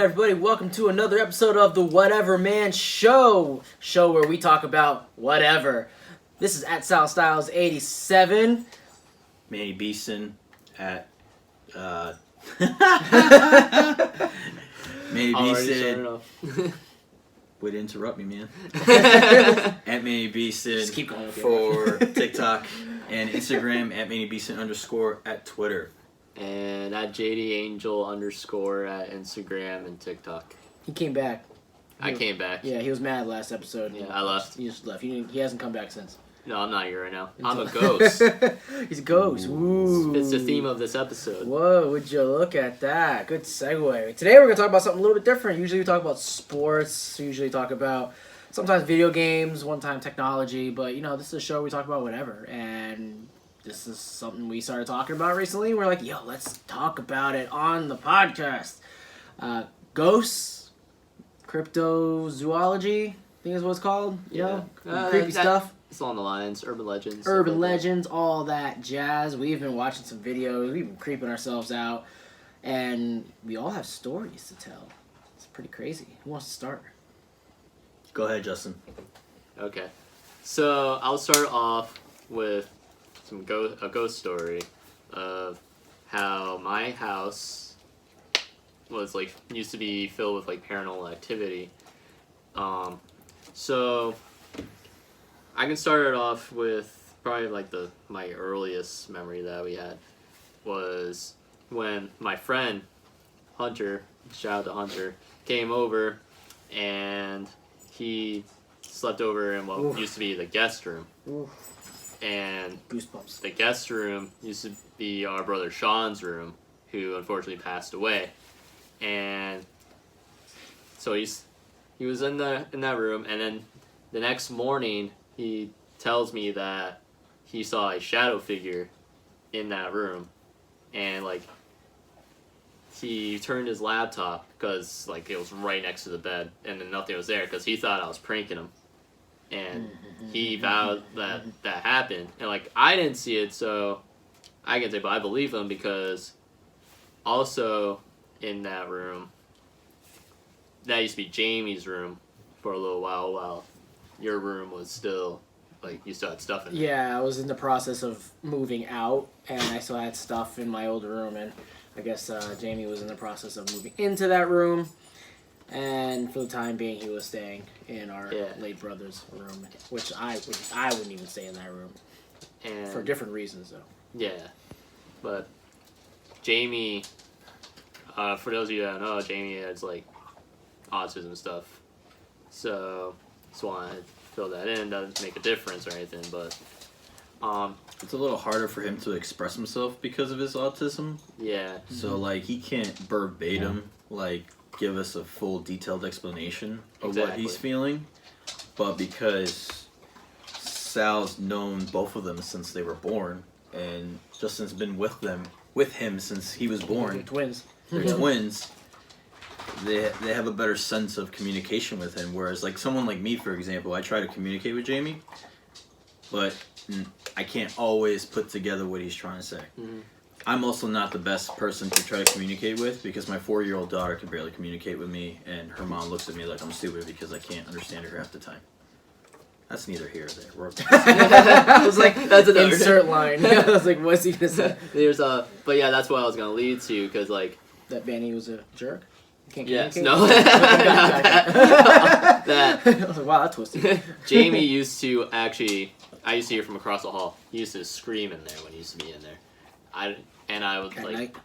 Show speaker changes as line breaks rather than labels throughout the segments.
everybody, welcome to another episode of the Whatever Man Show where we talk about whatever. This is at Sal Styles 87.
Manny Beeson at Manny Beeson. Way to interrupt me, man. At Manny Beeson.
Just keep going
for TikTok and Instagram. At Manny Beeson _ at Twitter.
And at JDAngel _ at Instagram and TikTok.
He came back.
I came back.
Yeah, he was mad last episode.
Yeah, I left.
He just left. He hasn't come back since.
No, I'm not here right now. I'm a ghost.
He's a ghost. Ooh.
It's the theme of this episode.
Whoa, would you look at that? Good segue. Today we're going to talk about something a little bit different. Usually we talk about sports. Usually talk about sometimes video games, one time technology. But, you know, this is a show where we talk about whatever. And this is something we started talking about recently. We're like, yo, let's talk about it on the podcast. Ghosts, cryptozoology, I think is what it's called.
Yeah.
Creepy stuff.
It's along the lines, urban legends.
Urban legends, all that jazz. We've been watching some videos. We've been creeping ourselves out. And we all have stories to tell. It's pretty crazy. Who wants to start?
Go ahead, Justin.
Okay. So I'll start off with a ghost story of how my house was used to be filled with paranormal activity. So I can start it off with probably my earliest memory that we had was when my friend Hunter, shout out to Hunter, came over and he slept over in what used to be the guest room.
Oof.
And
Goosebumps.
the guest room used to be our brother Sean's room, who unfortunately passed away. And so he was in that room, and then the next morning he tells me that he saw a shadow figure in that room, and he turned his laptop because it was right next to the bed, and then nothing was there because he thought I was pranking him. And he vowed that happened. And, I didn't see it, so I can say, but I believe him because also in that room, that used to be Jamie's room for a little while your room was still, you still had stuff in it.
Yeah, I was in the process of moving out, and I still had stuff in my old room, and I guess Jamie was in the process of moving into that room. And for the time being, he was staying in our late brother's room, which I wouldn't even stay in that room,
And
for different reasons, though.
Yeah, but Jamie, for those of you that don't know, Jamie has autism stuff, so just want to fill that in. Doesn't make a difference or anything, but
It's a little harder for him to express himself because of his autism.
Yeah.
So he can't verbatim give us a full detailed explanation of what he's feeling, but because Sal's known both of them since they were born, and Justin's been with him since he was born.
They're twins.
They're twins. They have a better sense of communication with him, whereas someone like me, for example, I try to communicate with Jamie, but I can't always put together what he's trying to say.
Mm-hmm.
I'm also not the best person to try to communicate with because my 4-year-old daughter can barely communicate with me, and her mom looks at me like I'm stupid because I can't understand her half the time. That's neither here or there.
I was like,
that's another
insert line. I was like, what's he gonna say?
But yeah, that's what I was gonna lead to, because
That Manny was a jerk? You can't
yes,
communicate?
no,
that. I was like, wow, that's twisted.
Jamie used to actually, I used to hear from across the hall. He used to scream in there when he used to be in there. I would
At night?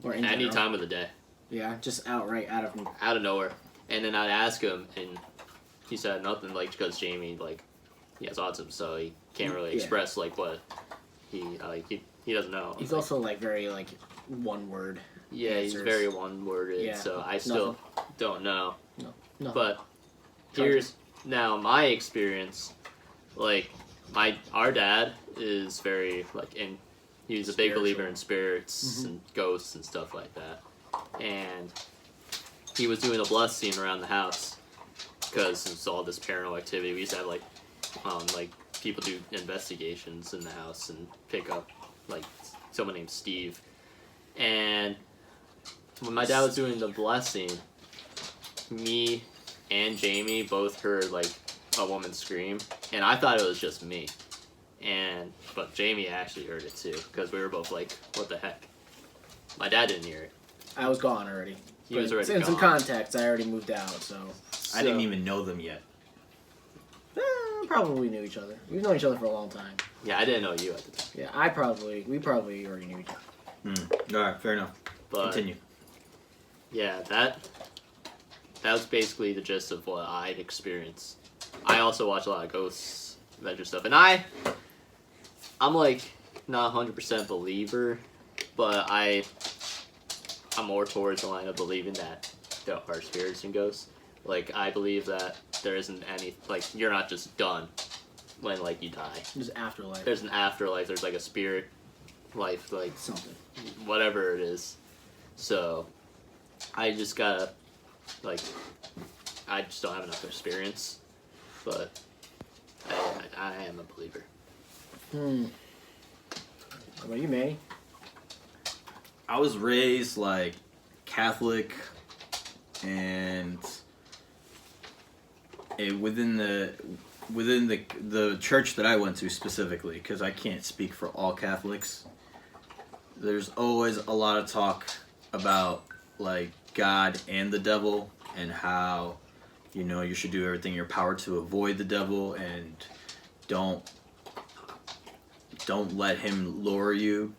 Or in
any
general?
time of the day.
Yeah, just outright out of
nowhere. And then I'd ask him, and he said nothing, because Jamie, he has autism, so he can't really express, what he doesn't know.
He's also, very, one word.
Yeah,
answers.
he's very one-worded, so I still don't know.
No.
But here's, now, my experience, our dad is very, he's a big believer in spirits and ghosts and stuff like that. And he was doing a blessing around the house because it's all this paranormal activity. We used to have people do investigations in the house and pick up someone named Steve. And when my dad was doing the blessing, me and Jamie both heard like a woman scream, and I thought it was just me, but Jamie actually heard it too because we were both like, "What the heck?" My dad didn't hear it.
I was gone already.
He was already
in
gone.
some context, I already moved out, so
I didn't even know them yet.
probably knew each other. We've known each other for a long time.
Yeah, I didn't know you at the time.
Yeah, we probably already knew each other.
All right, fair enough.
But
Continue.
yeah, that was basically the gist of what I'd experienced. I also watch a lot of Ghost Adventure stuff, and I'm like not 100% believer, but I'm more towards the line of believing that there are spirits and ghosts. Like, I believe that there isn't any, like, you're not just done when, like, you die.
There's afterlife.
There's an afterlife. There's, like, a spirit life, like,
Something.
whatever it is. So, I just gotta, like, I just don't have enough experience. But I am a believer.
What about you, Manny?
I was raised like Catholic, and within the church that I went to specifically, because I can't speak for all Catholics, there's always a lot of talk about like God and the devil, and how you should do everything in your power to avoid the devil, and don't let him lure you.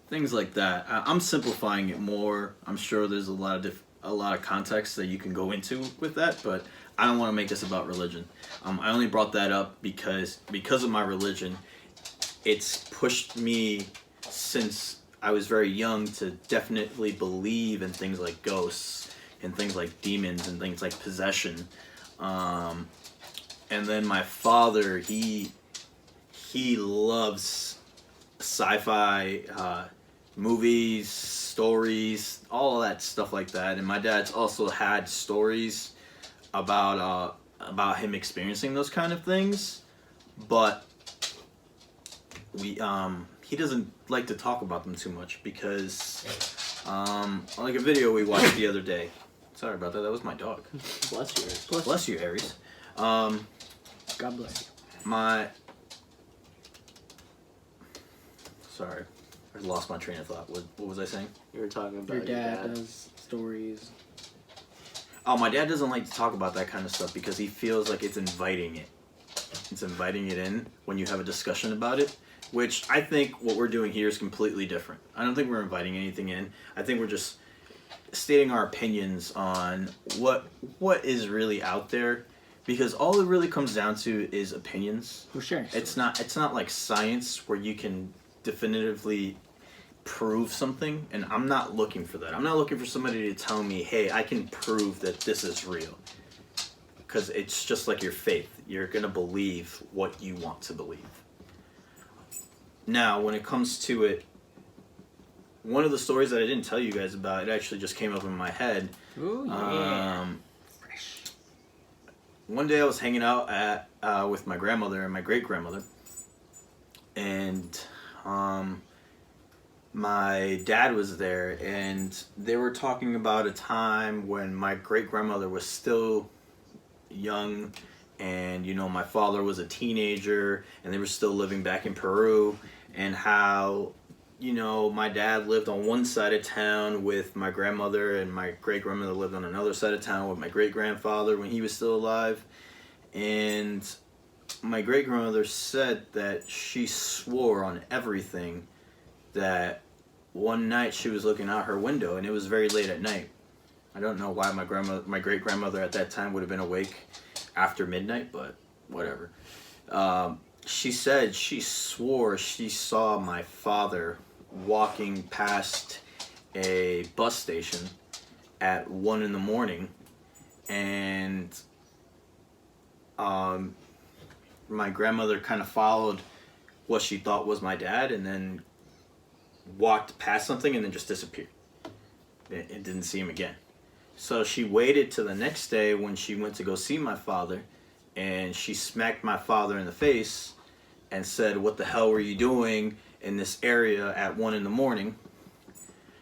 Things like that. I'm simplifying it more. I'm sure there's a lot of context that you can go into with that, but I don't want to make this about religion. I only brought that up because of my religion. It's pushed me since I was very young to definitely believe in things like ghosts and things like demons and things like possession. And then my father, he loves sci-fi movies, stories, all of that stuff like that. And my dad's also had stories about him experiencing those kind of things, but he doesn't like to talk about them too much because like a video we watched the other day. Sorry about that. That was my dog.
Bless you.
Bless you, Aries.
God bless you.
Sorry, I lost my train of thought. What was I saying?
You were talking about
Your dad does stories.
Oh, my dad doesn't like to talk about that kind of stuff because he feels like it's inviting it. It's inviting it in when you have a discussion about it, which I think what we're doing here is completely different. I don't think we're inviting anything in. I think we're just stating our opinions on what is really out there, because all it really comes down to is opinions.
We're sharing.
It's not like science where you can definitively prove something, and I'm not looking for that. I'm not looking for somebody to tell me, hey, I can prove that this is real, because it's just like your faith. You're gonna believe what you want to believe. Now, when it comes to it, one of the stories that I didn't tell you guys about, it actually just came up in my head.
Ooh, yeah.
One day I was hanging out with my grandmother and my great-grandmother, and my dad was there, and they were talking about a time when my great-grandmother was still young, and my father was a teenager, and they were still living back in Peru, and how my dad lived on one side of town with my grandmother, and my great-grandmother lived on another side of town with my great-grandfather when he was still alive. And my great-grandmother said that she swore on everything that one night she was looking out her window, and it was very late at night. I don't know why my great-grandmother at that time would have been awake after midnight, but whatever. She said she swore she saw my father walking past a bus station at 1 a.m, and my grandmother kind of followed what she thought was my dad, and then walked past something and then just disappeared. It didn't see him again. So she waited till the next day when she went to go see my father, and she smacked my father in the face and said, "What the hell were you doing in this area at 1 a.m?"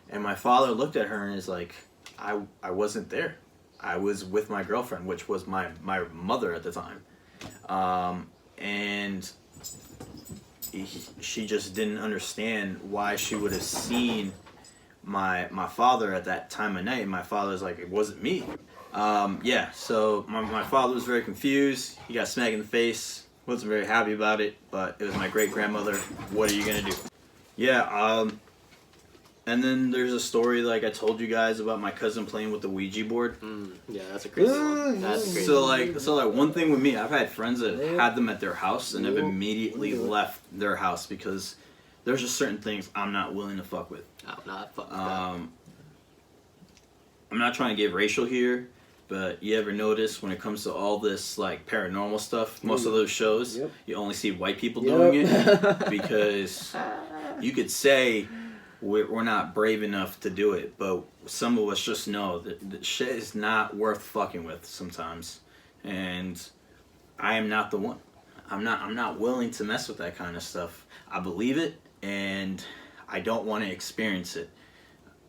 And my father looked at her and is like, I wasn't there. I was with my girlfriend, which was my mother at the time, and she just didn't understand why she would have seen my father at that time of night. My father's like, it wasn't me. Yeah, so my father was very confused. He got smacked in the face. Wasn't very happy about it, but it was my great grandmother. What are you gonna do? Yeah, and then there's a story like I told you guys about my cousin playing with the Ouija board.
Yeah, that's a crazy one. That's a crazy
So like one thing with me, I've had friends that had them at their house and have immediately left their house because there's just certain things I'm not willing to fuck with.
Oh, not fuck with
I'm not trying to get racial here, but you ever notice when it comes to all this like paranormal stuff, most of those shows, you only see white people doing it because you could say we're not brave enough to do it, but some of us just know that shit is not worth fucking with sometimes, and I am not the one. I'm not willing to mess with that kind of stuff. I believe it, and I don't want to experience it.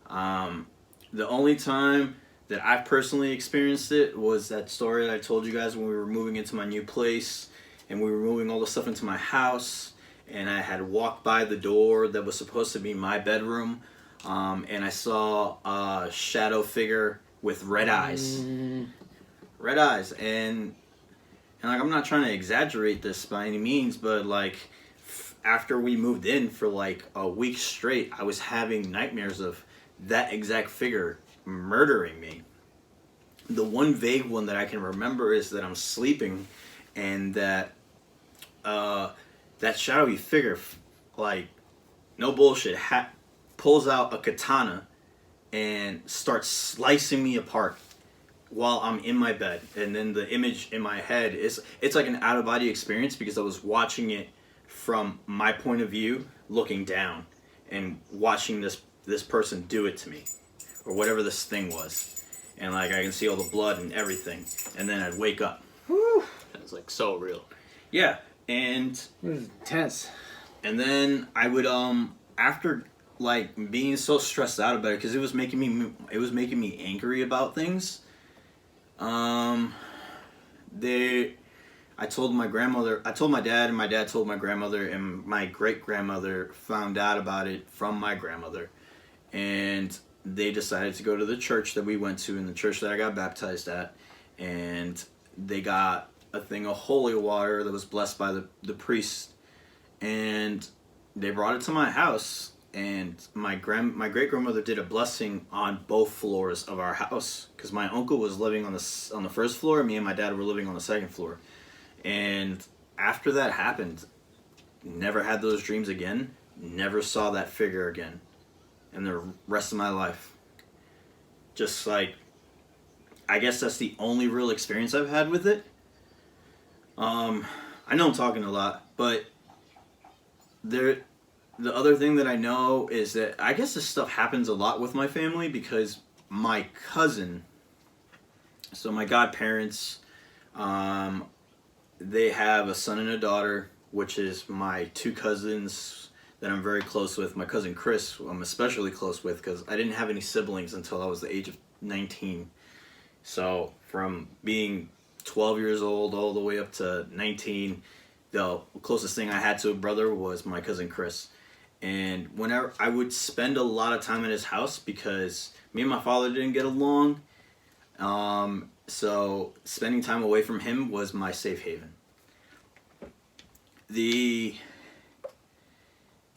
The only time that I've personally experienced it was that story that I told you guys when we were moving into my new place, and we were moving all the stuff into my house. And I had walked by the door that was supposed to be my bedroom, and I saw a shadow figure with red eyes. Red eyes, and like I'm not trying to exaggerate this by any means, but like after we moved in for like a week straight, I was having nightmares of that exact figure murdering me. The one vague one that I can remember is that I'm sleeping, and that shadowy figure, like, no bullshit, pulls out a katana and starts slicing me apart while I'm in my bed. And then the image in my head it's like an out-of-body experience because I was watching it from my point of view, looking down and watching this person do it to me, or whatever this thing was. And like I can see all the blood and everything, and then I'd wake up.
Whew.
It's like so real.
Yeah. And
it was intense.
And then I would after like being so stressed out about it because it was making me angry about things. I told my grandmother, I told my dad, and my dad told my grandmother, and my great grandmother found out about it from my grandmother, and they decided to go to the church that we went to, and the church that I got baptized at, and they got a thing of holy water that was blessed by the priest, and they brought it to my house, and my great grandmother did a blessing on both floors of our house because my uncle was living on the first floor, and me and my dad were living on the second floor. And after that happened, never had those dreams again, never saw that figure again in the rest of my life. Just like, I guess that's the only real experience I've had with it. I know I'm talking a lot, but the other thing that I know is that I guess this stuff happens a lot with my family because my cousin, so my godparents, they have a son and a daughter, which is my two cousins that I'm very close with. My cousin Chris, who I'm especially close with because I didn't have any siblings until I was the age of 19. So from being 12 years old all the way up to 19, the closest thing I had to a brother was my cousin Chris. And whenever I would spend a lot of time at his house because me and my father didn't get along, so spending time away from him was my safe haven.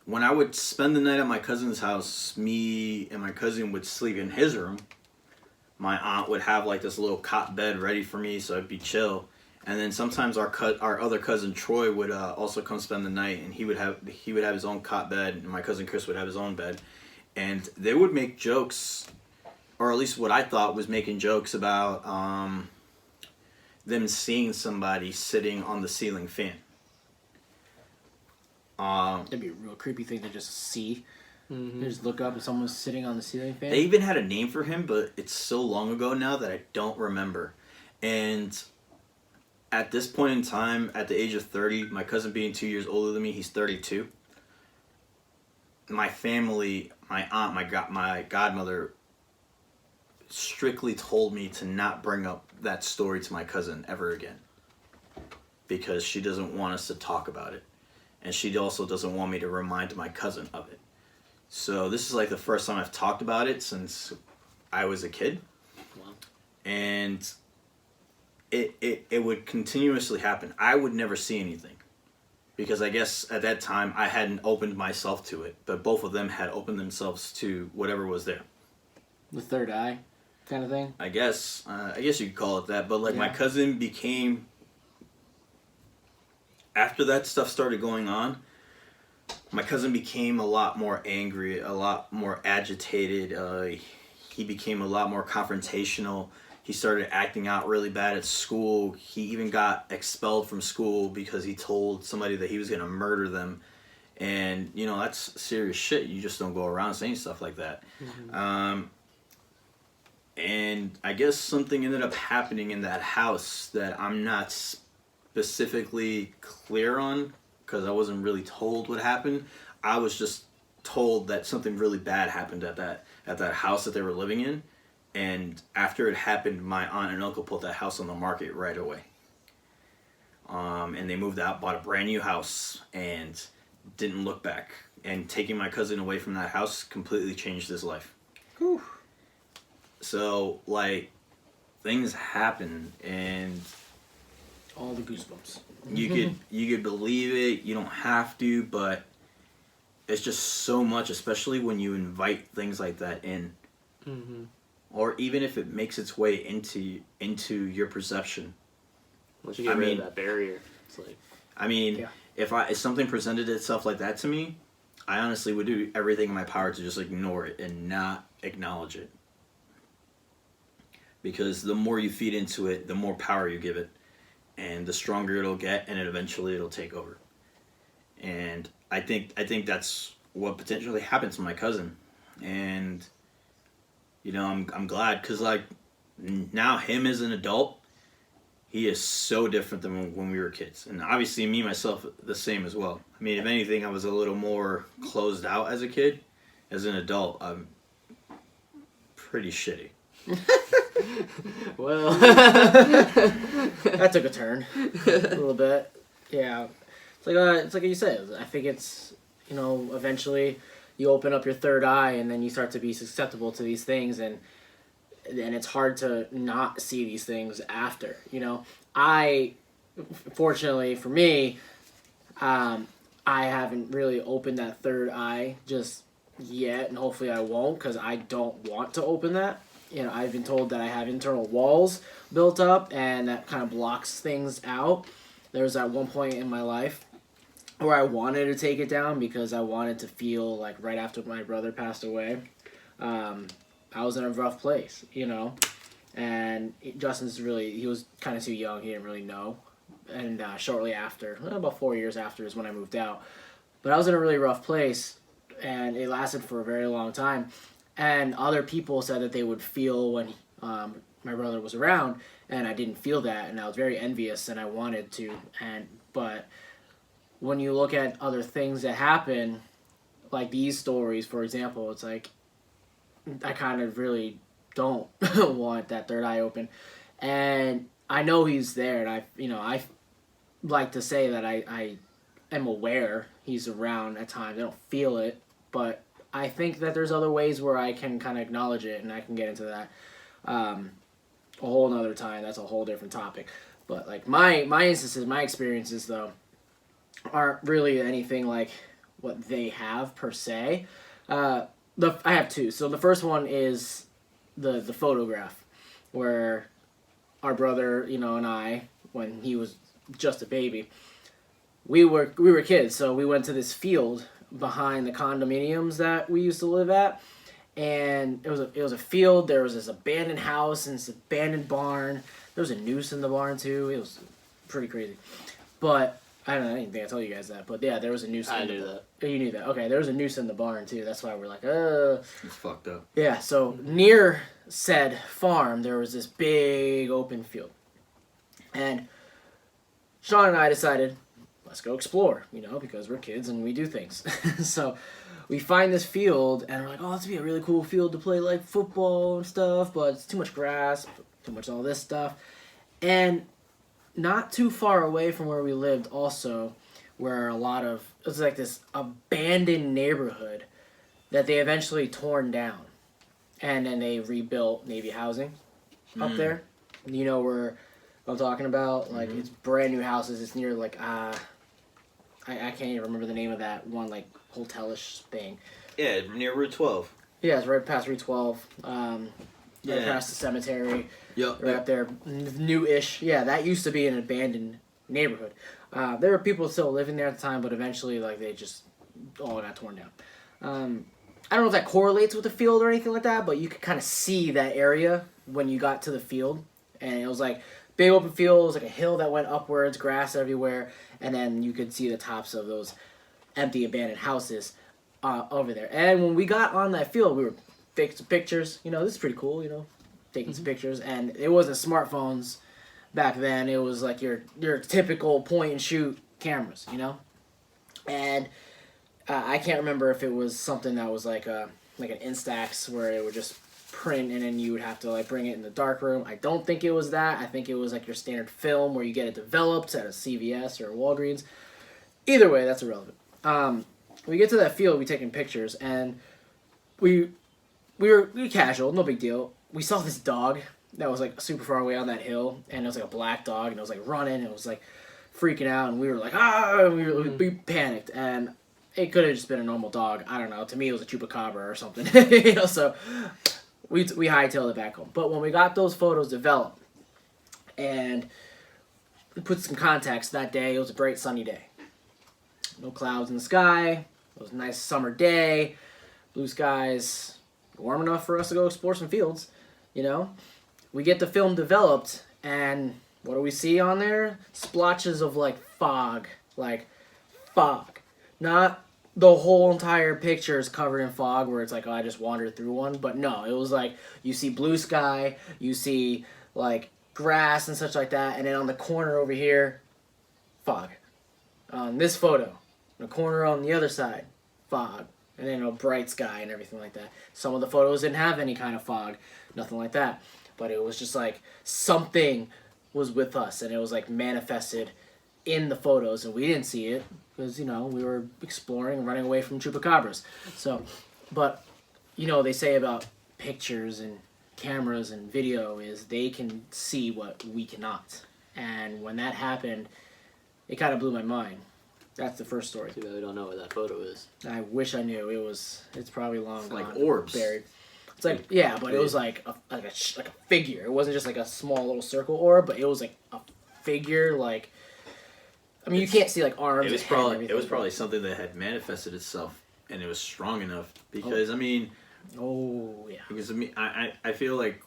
When I would spend the night at my cousin's house, me and my cousin would sleep in his room. My aunt would have like this little cot bed ready for me, so I'd be chill. And then sometimes our other cousin Troy would also come spend the night, and he would have his own cot bed, and my cousin Chris would have his own bed, and they would make jokes, or at least what I thought was making jokes about them seeing somebody sitting on the ceiling fan.
That'd be a real creepy thing to just see. Mm-hmm. You just look up and someone's sitting on the ceiling fan.
They even had a name for him, but it's so long ago now that I don't remember. And at this point in time, at the age of 30, my cousin being 2 years older than me, he's 32. My family, my aunt, my godmother, strictly told me to not bring up that story to my cousin ever again because she doesn't want us to talk about it, and she also doesn't want me to remind my cousin of it. So this is like the first time I've talked about it since I was a kid.
Wow.
And it would continuously happen. I would never see anything because I guess at that time I hadn't opened myself to it, but both of them had opened themselves to whatever was there.
The third eye kind of thing?
I guess you could call it that, but like my cousin became, after that stuff started going on, my cousin became a lot more angry, a lot more agitated. He became a lot more confrontational. He started acting out really bad at school. He even got expelled from school because he told somebody that he was going to murder them. And, you know, that's serious shit. You just don't go around saying stuff like that. Mm-hmm. And I guess something ended up happening in that house that I'm not specifically clear on because I wasn't really told what happened. I was just told that something really bad happened at that house that they were living in. And after it happened, my aunt and uncle put that house on the market right away. And they moved out, bought a brand new house, and didn't look back. And taking my cousin away from that house completely changed his life.
Whew.
So, like, things happen, and
all the goosebumps.
You could believe it. You don't have to, but it's just so much, especially when you invite things like that in. Mm-hmm. Or even if it makes its way into your perception.
Once you get rid of that barrier, it's like.
I mean, if something presented itself like that to me, I honestly would do everything in my power to just ignore it and not acknowledge it. Because the more you feed into it, the more power you give it, and the stronger it'll get, and eventually it'll take over. And I think that's what potentially happened to my cousin, and. You know, I'm glad because, like, now him as an adult, he is so different than when we were kids. And obviously me, myself, the same as well. I mean, if anything, I was a little more closed out as a kid. As an adult, I'm pretty shitty.
Well, that took a turn a little bit. Yeah. It's like you said. I think it's, you know, eventually you open up your third eye and then you start to be susceptible to these things, and it's hard to not see these things after, you know. Fortunately for me, I haven't really opened that third eye just yet, and hopefully I won't because I don't want to open that. You know, I've been told that I have internal walls built up and that kind of blocks things out. There was at one point in my life where I wanted to take it down because I wanted to feel like right after my brother passed away, I was in a rough place, you know. And he was kind of too young, he didn't really know. And shortly after, about 4 years after is when I moved out. But I was in a really rough place, and it lasted for a very long time. And other people said that they would feel when my brother was around, and I didn't feel that, and I was very envious, and I wanted to. But when you look at other things that happen, like these stories, for example, it's like I kind of really don't want that third eye open. And I know he's there, and I like to say that I am aware he's around at times. I don't feel it, but I think that there's other ways where I can kind of acknowledge it, and I can get into that a whole nother time. That's a whole different topic. But like my instances, my experiences, though, aren't really anything like what they have per se. I have two. So the first one is the photograph, where our brother, you know, and I, when he was just a baby, we were kids. So we went to this field behind the condominiums that we used to live at, and it was a field. There was this abandoned house and this abandoned barn. There was a noose in the barn too. It was pretty crazy, but I didn't think I told you guys that, but yeah, there was a noose.
I knew that.
You knew that. Okay, there was a noose in the barn too. That's why we're like,
It's fucked up.
Yeah, so near said farm, there was this big open field. And Sean and I decided, let's go explore, because we're kids and we do things. So we find this field and we're like, oh, this would be a really cool field to play like football and stuff, but it's too much grass, too much all this stuff. And not too far away from where we lived also were it was like this abandoned neighborhood that they eventually torn down. And then they rebuilt Navy housing up there. You know where I'm talking about? Like, it's brand new houses. It's near, like, I can't even remember the name of that one, like, hotelish thing.
Yeah, near Route 12.
Yeah, it's right past Route 12. Right past the cemetery.
Yep.
Right up there. New-ish. Yeah, that used to be an abandoned neighborhood. There were people still living there at the time, but eventually, like, they just all got torn down. I don't know if that correlates with the field or anything like that, but you could kind of see that area when you got to the field. And it was like big open field, it was like a hill that went upwards, grass everywhere, and then you could see the tops of those empty abandoned houses over there. And when we got on that field, we were taking some pictures. This is pretty cool, taking some pictures. And it wasn't smartphones back then. It was like your typical point and shoot cameras, And I can't remember if it was something that was like an Instax where it would just print and then you would have to like bring it in the dark room. I don't think it was that. I think it was like your standard film where you get it developed at a CVS or a Walgreens. Either way, that's irrelevant. We get to that field, we taking pictures, and we were casual, no big deal. We saw this dog that was like super far away on that hill, and it was like a black dog, and it was like running, and it was like freaking out, and we were like, and we panicked, and it could have just been a normal dog. I don't know. To me, it was a chupacabra or something. So we hightailed it back home. But when we got those photos developed, and we put some context, that day, it was a bright sunny day. No clouds in the sky. It was a nice summer day. Blue skies. Warm enough for us to go explore some fields, We get the film developed, and what do we see on there? Splotches of, like, fog. Like, fog. Not the whole entire picture is covered in fog where it's like, oh, I just wandered through one. But no, it was like you see blue sky, you see like grass and such like that, and then on the corner over here, fog. On this photo, the corner on the other side, fog. And then a bright sky and everything like that. Some of the photos didn't have any kind of fog, nothing like that. But it was just like something was with us, and it was like manifested in the photos, and we didn't see it because we were exploring and running away from chupacabras. So, but they say about pictures and cameras and video is they can see what we cannot, and when that happened, it kind of blew my mind. That's the first story.
Too bad we don't know what that photo is.
I wish I knew. It's probably long gone.
Like orbs
buried. It's like but it was like a figure. It wasn't just like a small little circle orb, but it was like a figure like. I mean, you can't see like arms.
It was probably something that had manifested itself, and it was strong enough because Because I feel like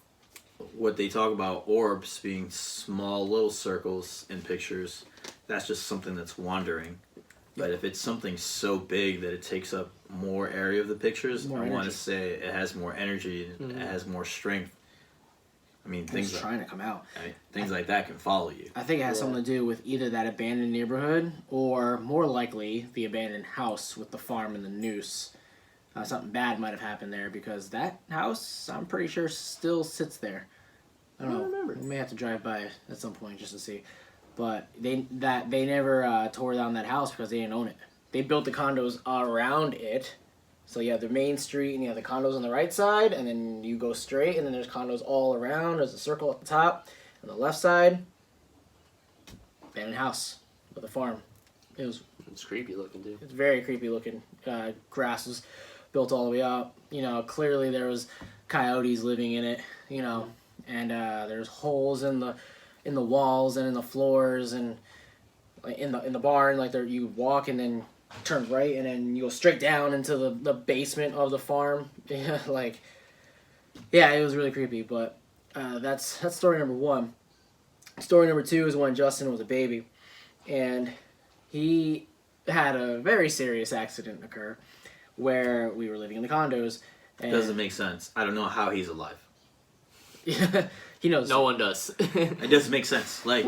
what they talk about orbs being small little circles in pictures, that's just something that's wandering. But if it's something so big that it takes up more area of the pictures, I want to say it has more energy, it has more strength. I mean, things
trying to come out.
Things like that can follow you.
I think it has something to do with either that abandoned neighborhood or, more likely, the abandoned house with the farm and the noose. Something bad might have happened there because that house, I'm pretty sure, still sits there. I don't remember. We may have to drive by at some point just to see. But they never tore down that house because they didn't own it. They built the condos around it. So you have the main street and you have the condos on the right side, and then you go straight, and then there's condos all around. There's a circle at the top. On the left side, abandoned house with a farm.
It's creepy looking, dude.
It's very creepy looking. Grass was built all the way up. Clearly there was coyotes living in it. And there's holes in the walls and in the floors and in the barn. Like you walk and then turn right and then you go straight down into the basement of the farm. It was really creepy. But that's story number one. Story number two is when Justin was a baby, and he had a very serious accident occur where we were living in the condos. And
Doesn't make sense. I don't know how he's alive.
He knows.
No one does.
It doesn't make sense. Like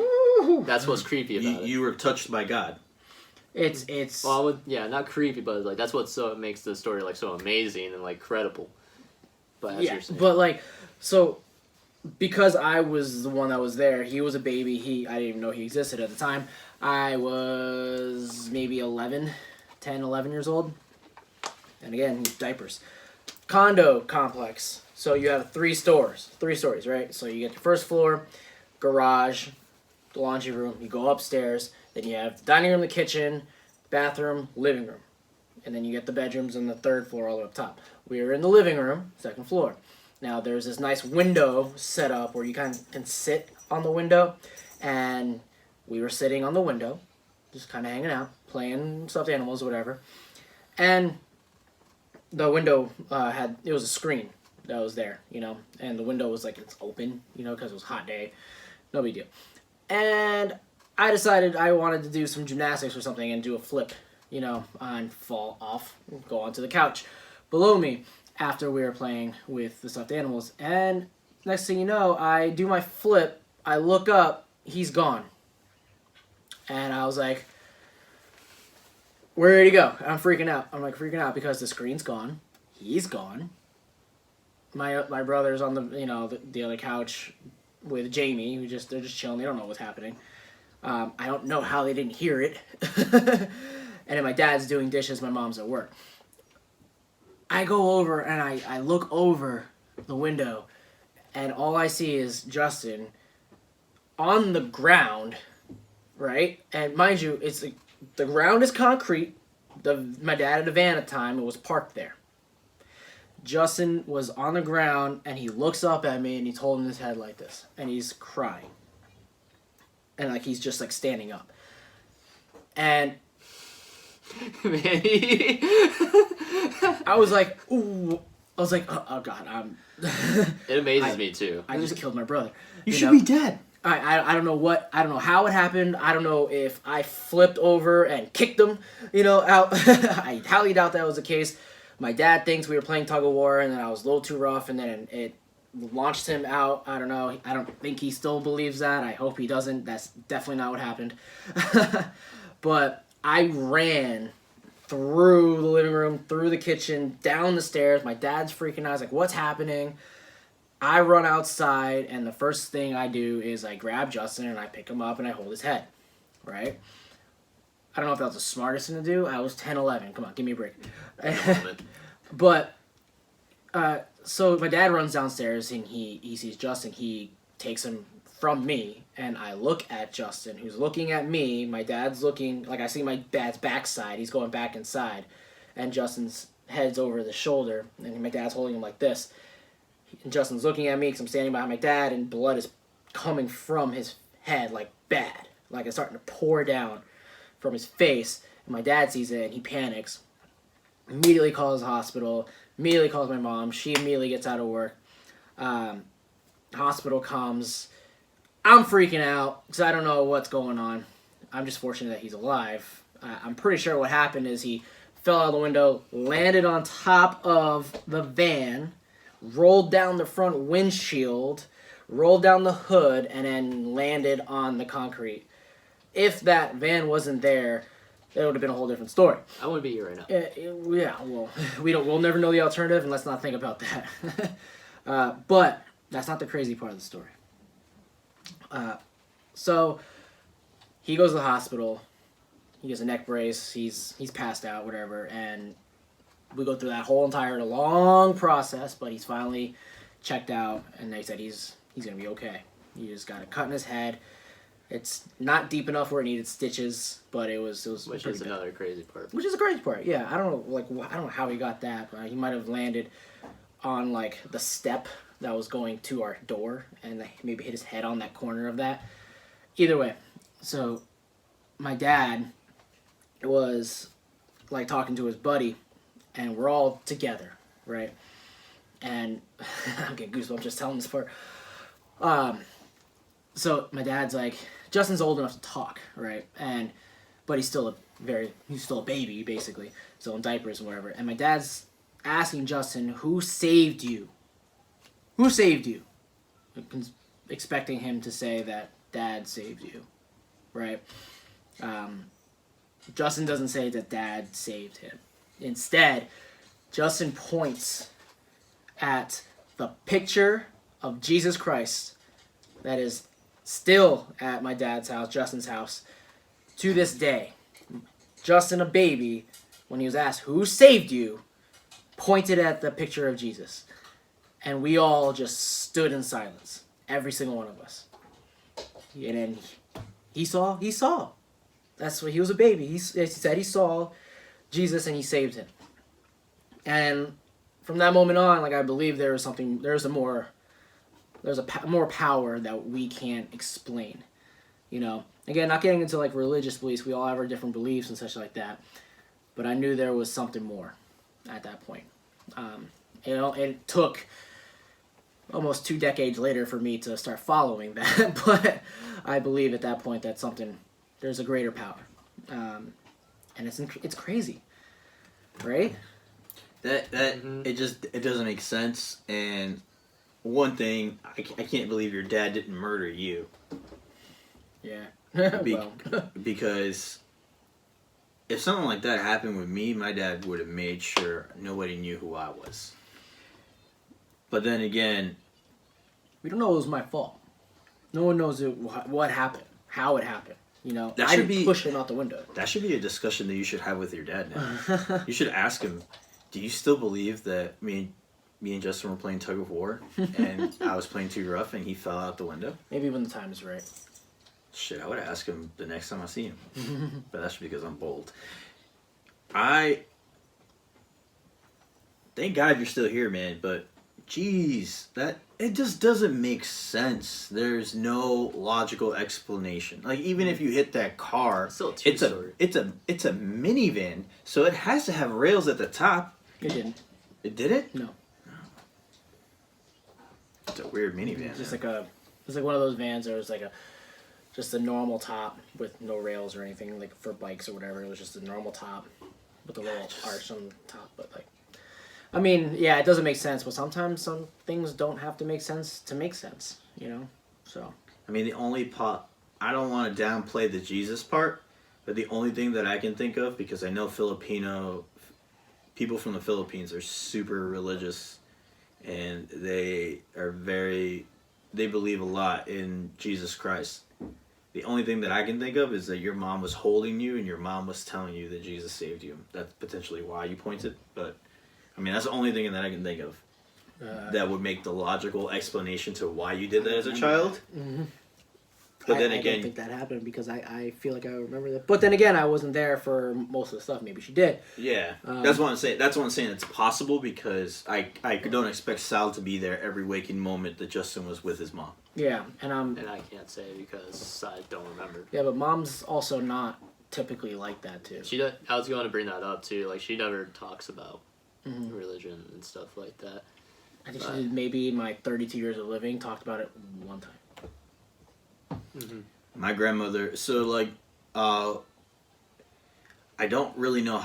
That's what's creepy about it.
You were touched by God.
It's
Well, I would, yeah, not creepy, but like that's what so makes the story like so amazing and like credible. But as
yeah,
you're saying,
but like so because I was the one that was there. He was a baby. I didn't even know he existed at the time. I was maybe 11, 10, 11 years old. And again, diapers. Condo complex. So you have three stories, right? So you get your first floor, garage, the laundry room. You go upstairs. Then you have the dining room, the kitchen, bathroom, living room. And then you get the bedrooms on the third floor all the way up top. We were in the living room, second floor. Now there's this nice window set up where you kind of can sit on the window. And we were sitting on the window, just kind of hanging out, playing stuffed animals or whatever. And the window it was a screen that was there, and the window was like it's open, because it was a hot day, no big deal. And I decided I wanted to do some gymnastics or something and do a flip, and fall off, go onto the couch below me after we were playing with the stuffed animals. And next thing you know, I do my flip, I look up, he's gone. And I was like, where did he go? I'm freaking out. I'm like freaking out because the screen's gone. He's gone. My brother's on the other couch with Jamie. They're just chilling. They don't know what's happening. I don't know how they didn't hear it. And then my dad's doing dishes. My mom's at work. I go over and I look over the window, and all I see is Justin on the ground, right? And mind you, it's like, the ground is concrete. My dad had a van at the time. It was parked there. Justin was on the ground, and he looks up at me, and he's holding his head like this, and he's crying. And, like, he's just, like, standing up. And
Manny.
I was like, ooh. I was like, oh God,
It amazes me, too.
I just killed my brother.
You should be dead.
I don't know how it happened. I don't know if I flipped over and kicked him, out. I highly doubt that was the case. My dad thinks we were playing tug of war and then I was a little too rough and then it launched him out. I don't know. I don't think he still believes that. I hope he doesn't. That's definitely not what happened. But I ran through the living room, through the kitchen, down the stairs. My dad's freaking out. I was like, what's happening? I run outside, and the first thing I do is I grab Justin, and I pick him up, and I hold his head, right? I don't know if that was the smartest thing to do. I was 10, 11. Come on, give me a break. But, so my dad runs downstairs, and he sees Justin. He takes him from me, and I look at Justin, who's looking at me. My dad's looking, like I see my dad's backside. He's going back inside, and Justin's head's over the shoulder, and my dad's holding him like this. And Justin's looking at me because I'm standing behind my dad, and blood is coming from his head like bad. Like it's starting to pour down from his face. And my dad sees it, and he panics. Immediately calls the hospital. Immediately calls my mom. She immediately gets out of work. Hospital comes. I'm freaking out because I don't know what's going on. I'm just fortunate that he's alive. I'm pretty sure what happened is he fell out of the window, landed on top of the van, rolled down the front windshield, rolled down the hood, and then landed on the concrete. If that van wasn't there, it would have been a whole different story.
I wouldn't be here right now.
Yeah, well, we'll never know the alternative, and let's not think about that. But that's not the crazy part of the story. So he goes to the hospital. He gets a neck brace. He's passed out, whatever, and we go through that whole entire long process, but he's finally checked out, and they said he's gonna be okay. He just got a cut in his head. It's not deep enough where it needed stitches, but it was
Which is another crazy part.
Which is a crazy part. Yeah, I don't know how he got that, but he might have landed on like the step that was going to our door, and maybe hit his head on that corner of that. Either way, so my dad was like talking to his buddy. And we're all together, right? And I'm getting goosebumps just telling this part. So my dad's like, Justin's old enough to talk, right? But he's still a baby, basically. Still in diapers and whatever. And my dad's asking Justin, who saved you? Who saved you? Expecting him to say that dad saved you, right? Justin doesn't say that Dad saved him. Instead, Justin points at the picture of Jesus Christ that is still at my dad's house, Justin's house, to this day. Justin, a baby, when he was asked, who saved you, pointed at the picture of Jesus. And we all just stood in silence. Every single one of us. And then he saw. That's what he was a baby. He said he saw Jesus and he saved him. And from that moment on, like I believe there's more power that we can't explain. You know, again, not getting into like religious beliefs. We all have our different beliefs and such like that. But I knew there was something more at that point. It took almost 2 decades later for me to start following that, but I believe at that point that there's a greater power, and it's crazy, right?
It doesn't make sense. And one thing, I can't believe your dad didn't murder you.
Yeah.
Because if something like that happened with me, my dad would have made sure nobody knew who I was. But then again,
we don't know it was my fault. No one knows what happened, how it happened. You know,
that
I
should
didn't
be
push him out the window.
That should be a discussion that you should have with your dad now. You should ask him, do you still believe that me and Justin were playing tug of war and I was playing too rough and he fell out the window?
Maybe when the time is right.
Shit, I would ask him the next time I see him. But that's because I'm bold. Thank God you're still here, man, but jeez, it just doesn't make sense. There's no logical explanation. Like, even if you hit that car, it's a minivan, so it has to have rails at the top.
It didn't.
It didn't?
No.
It's a weird minivan.
It's like one of those vans that was like just a normal top with no rails or anything, like for bikes or whatever. It was just a normal top with a little arch on the top, but like, I mean, yeah, it doesn't make sense, but sometimes some things don't have to make sense, you know? So.
I mean, I don't want to downplay the Jesus part, but the only thing that I can think of, because I know people from the Philippines are super religious, and they believe a lot in Jesus Christ. The only thing that I can think of is that your mom was holding you and your mom was telling you that Jesus saved you. That's potentially why you pointed, but I mean, that's the only thing that I can think of that would make the logical explanation to why you did that as a child.
Mm-hmm.
But then
I
again,
don't think that happened because I feel like I remember that. But then again, I wasn't there for most of the stuff. Maybe she did.
Yeah, that's what I'm saying. That's what I'm saying. It's possible because I don't expect Sal to be there every waking moment that Justin was with his mom.
Yeah, and
I can't say because I don't remember.
Yeah, but mom's also not typically like that too.
I was going to bring that up too. Like, she never talks about religion and stuff like that.
I think she did maybe in my 32 years of living talked about it one time.
Mm-hmm.
My grandmother, so like, I don't really know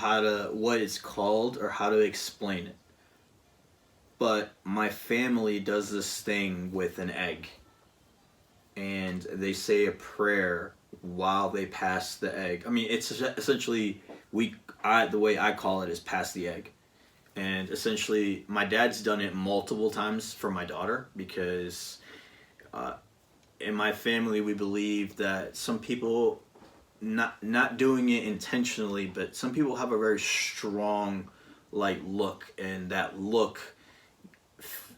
what it's called or how to explain it. But my family does this thing with an egg. And they say a prayer while they pass the egg. I mean, it's essentially, the way I call it is pass the egg. And essentially, my dad's done it multiple times for my daughter because in my family we believe that some people, not doing it intentionally, but some people have a very strong look, and that look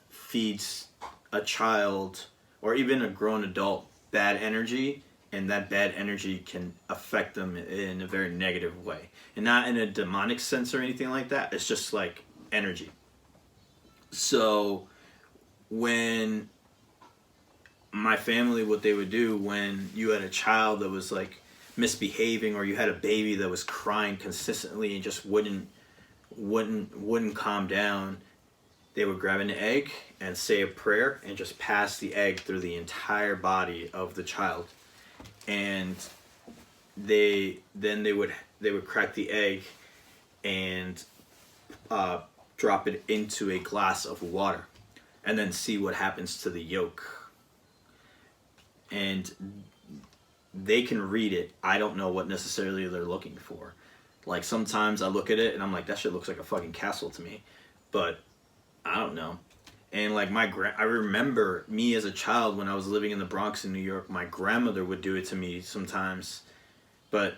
feeds a child or even a grown adult bad energy, and that bad energy can affect them in a very negative way, and not in a demonic sense or anything like that. It's just like energy. So when my family, what they would do when you had a child that was like misbehaving, or you had a baby that was crying consistently and just wouldn't calm down, they would grab an egg and say a prayer and just pass the egg through the entire body of the child. And they would crack the egg and drop it into a glass of water and then see what happens to the yolk. And they can read it. I don't know what necessarily they're looking for. Like sometimes I look at it and I'm like, that shit looks like a fucking castle to me, but I don't know. And like I remember me as a child when I was living in the Bronx in New York, my grandmother would do it to me sometimes. But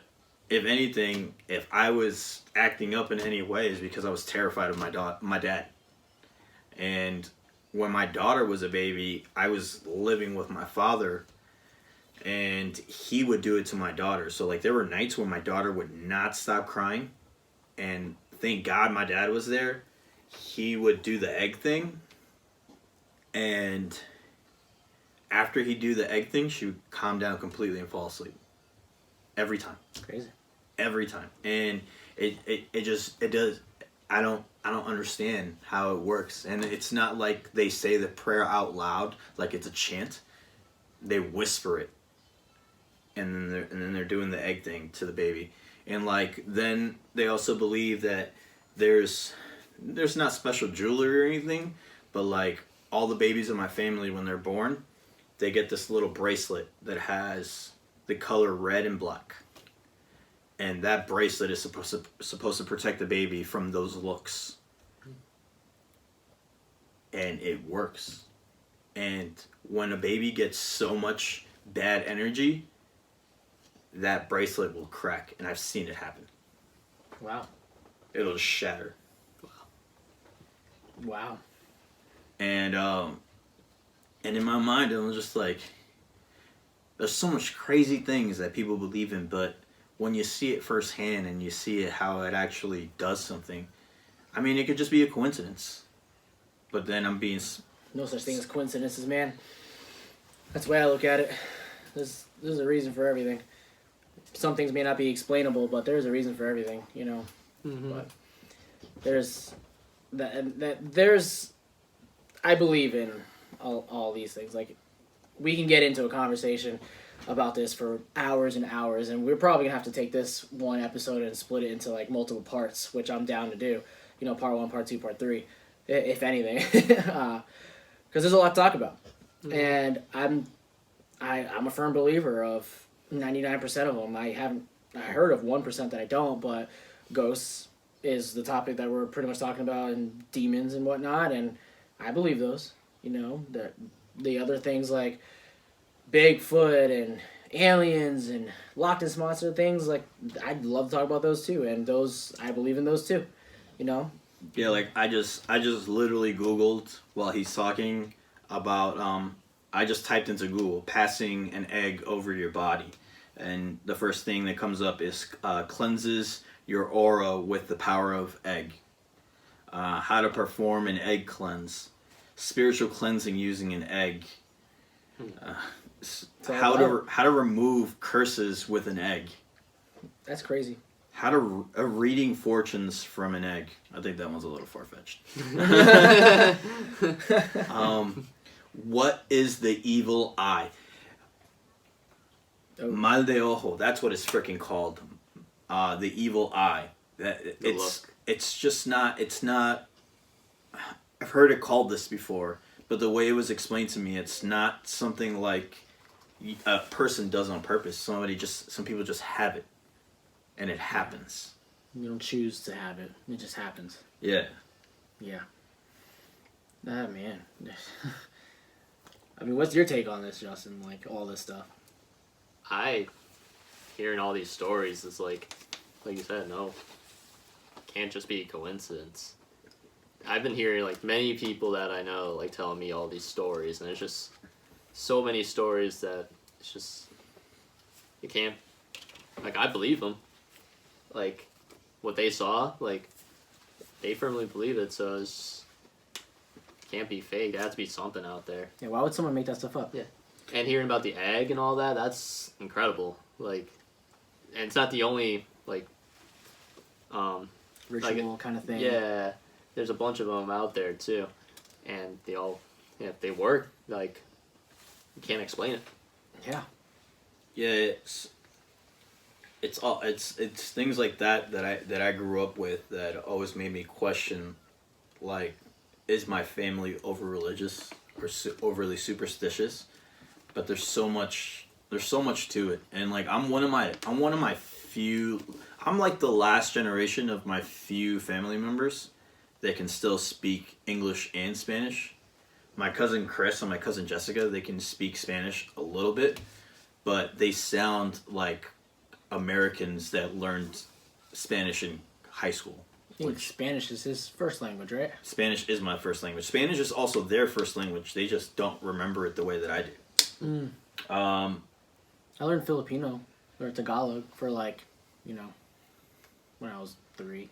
if anything, if I was acting up in any way, is because I was terrified of my dad. And when my daughter was a baby, I was living with my father, and he would do it to my daughter. So like there were nights when my daughter would not stop crying, and thank God my dad was there. He would do the egg thing, and after he'd do the egg thing, she would calm down completely and fall asleep. Every time.
Crazy.
Every time. And it does. I don't understand how it works. And it's not like they say the prayer out loud like it's a chant. They whisper it. And then they're doing the egg thing to the baby. And like then they also believe that there's not special jewelry or anything, but like all the babies in my family when they're born, they get this little bracelet that has the color red and black. And that bracelet is supposed to protect the baby from those looks. And it works. And when a baby gets so much bad energy, that bracelet will crack. And I've seen it happen.
Wow.
It'll just shatter.
Wow.
And in my mind, it was just like, there's so much crazy things that people believe in, but when you see it firsthand and you see it how it actually does something, I mean, it could just be a coincidence. But then I'm being...
No such thing as coincidences, man. That's the way I look at it. There's a reason for everything. Some things may not be explainable, but there's a reason for everything, you know.
Mm-hmm.
But there's there's I believe in all these things. Like, we can get into a conversation about this for hours and hours, and we're probably gonna have to take this one episode and split it into like multiple parts, which I'm down to do. You know, part 1, part 2, part 3, if anything, because there's a lot to talk about. Mm-hmm. And I'm a firm believer of 99% of them. I heard of 1% that I don't, but ghosts is the topic that we're pretty much talking about, and demons and whatnot, and I believe those. You know, the other things like Bigfoot and aliens and Loch Ness Monster things, like, I'd love to talk about those too, and those, I believe in those too, you know?
Yeah, like, I just literally Googled while he's talking about, I just typed into Google, passing an egg over your body, and the first thing that comes up is, cleanses your aura with the power of egg. How to perform an egg cleanse. Spiritual cleansing using an egg. How to remove curses with an egg.
That's crazy.
How to reading fortunes from an egg. I think that one's a little far-fetched. What is the evil eye?
Oh.
Mal de ojo. That's what it's freaking called. The evil eye. It's just not. It's not. I've heard it called this before, but the way it was explained to me, it's not something like a person does on purpose. Some people just have it, and it happens.
You don't choose to have it; it just happens.
Yeah.
Yeah. Ah, man. I mean, what's your take on this, Justin? Like, all this stuff.
Hearing all these stories is like you said, no, can't just be a coincidence. I've been hearing like many people that I know like telling me all these stories, and there's just so many stories that it's just you can't, like, I believe them, like what they saw, like they firmly believe it, so it's can't be fake. There has to be something out there.
Yeah, why would someone make that stuff up?
Yeah, and hearing about the egg and all that, that's incredible. Like, and it's not the only like
ritual kind of thing.
Yeah, there's a bunch of them out there too, and they all, if they work, like, you can't explain it.
Yeah.
Yeah, it's things like that I grew up with that always made me question, like, is my family over religious or overly superstitious? But there's so much There's so much to it, and like I'm one of my few. I'm like the last generation of my few family members that can still speak English and Spanish. My cousin Chris and my cousin Jessica, they can speak Spanish a little bit, but they sound like Americans that learned Spanish in high school.
I think Spanish is his first language, right?
Spanish is my first language. Spanish is also their first language. They just don't remember it the way that I do.
I learned Filipino or Tagalog for like, when I was 3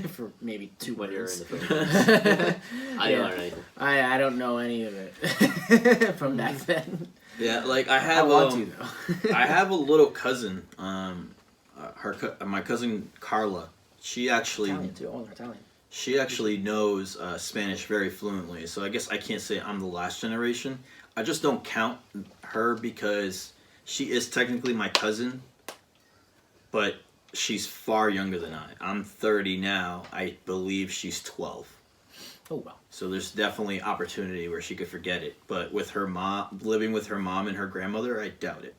for maybe 2
When you're
words.
in the Philippines. I didn't learn anything.
I don't know any of it from back then.
Yeah, like
I want to though.
I have a little cousin. My cousin Carla. She actually
Italian too. Oh, they're Italian.
She actually knows Spanish very fluently. So I guess I can't say I'm the last generation. I just don't count her because she is technically my cousin, but she's far younger than I. I'm 30 now. I believe she's 12.
Oh well.
So there's definitely opportunity where she could forget it. But with her mom, living with her mom and her grandmother, I doubt it.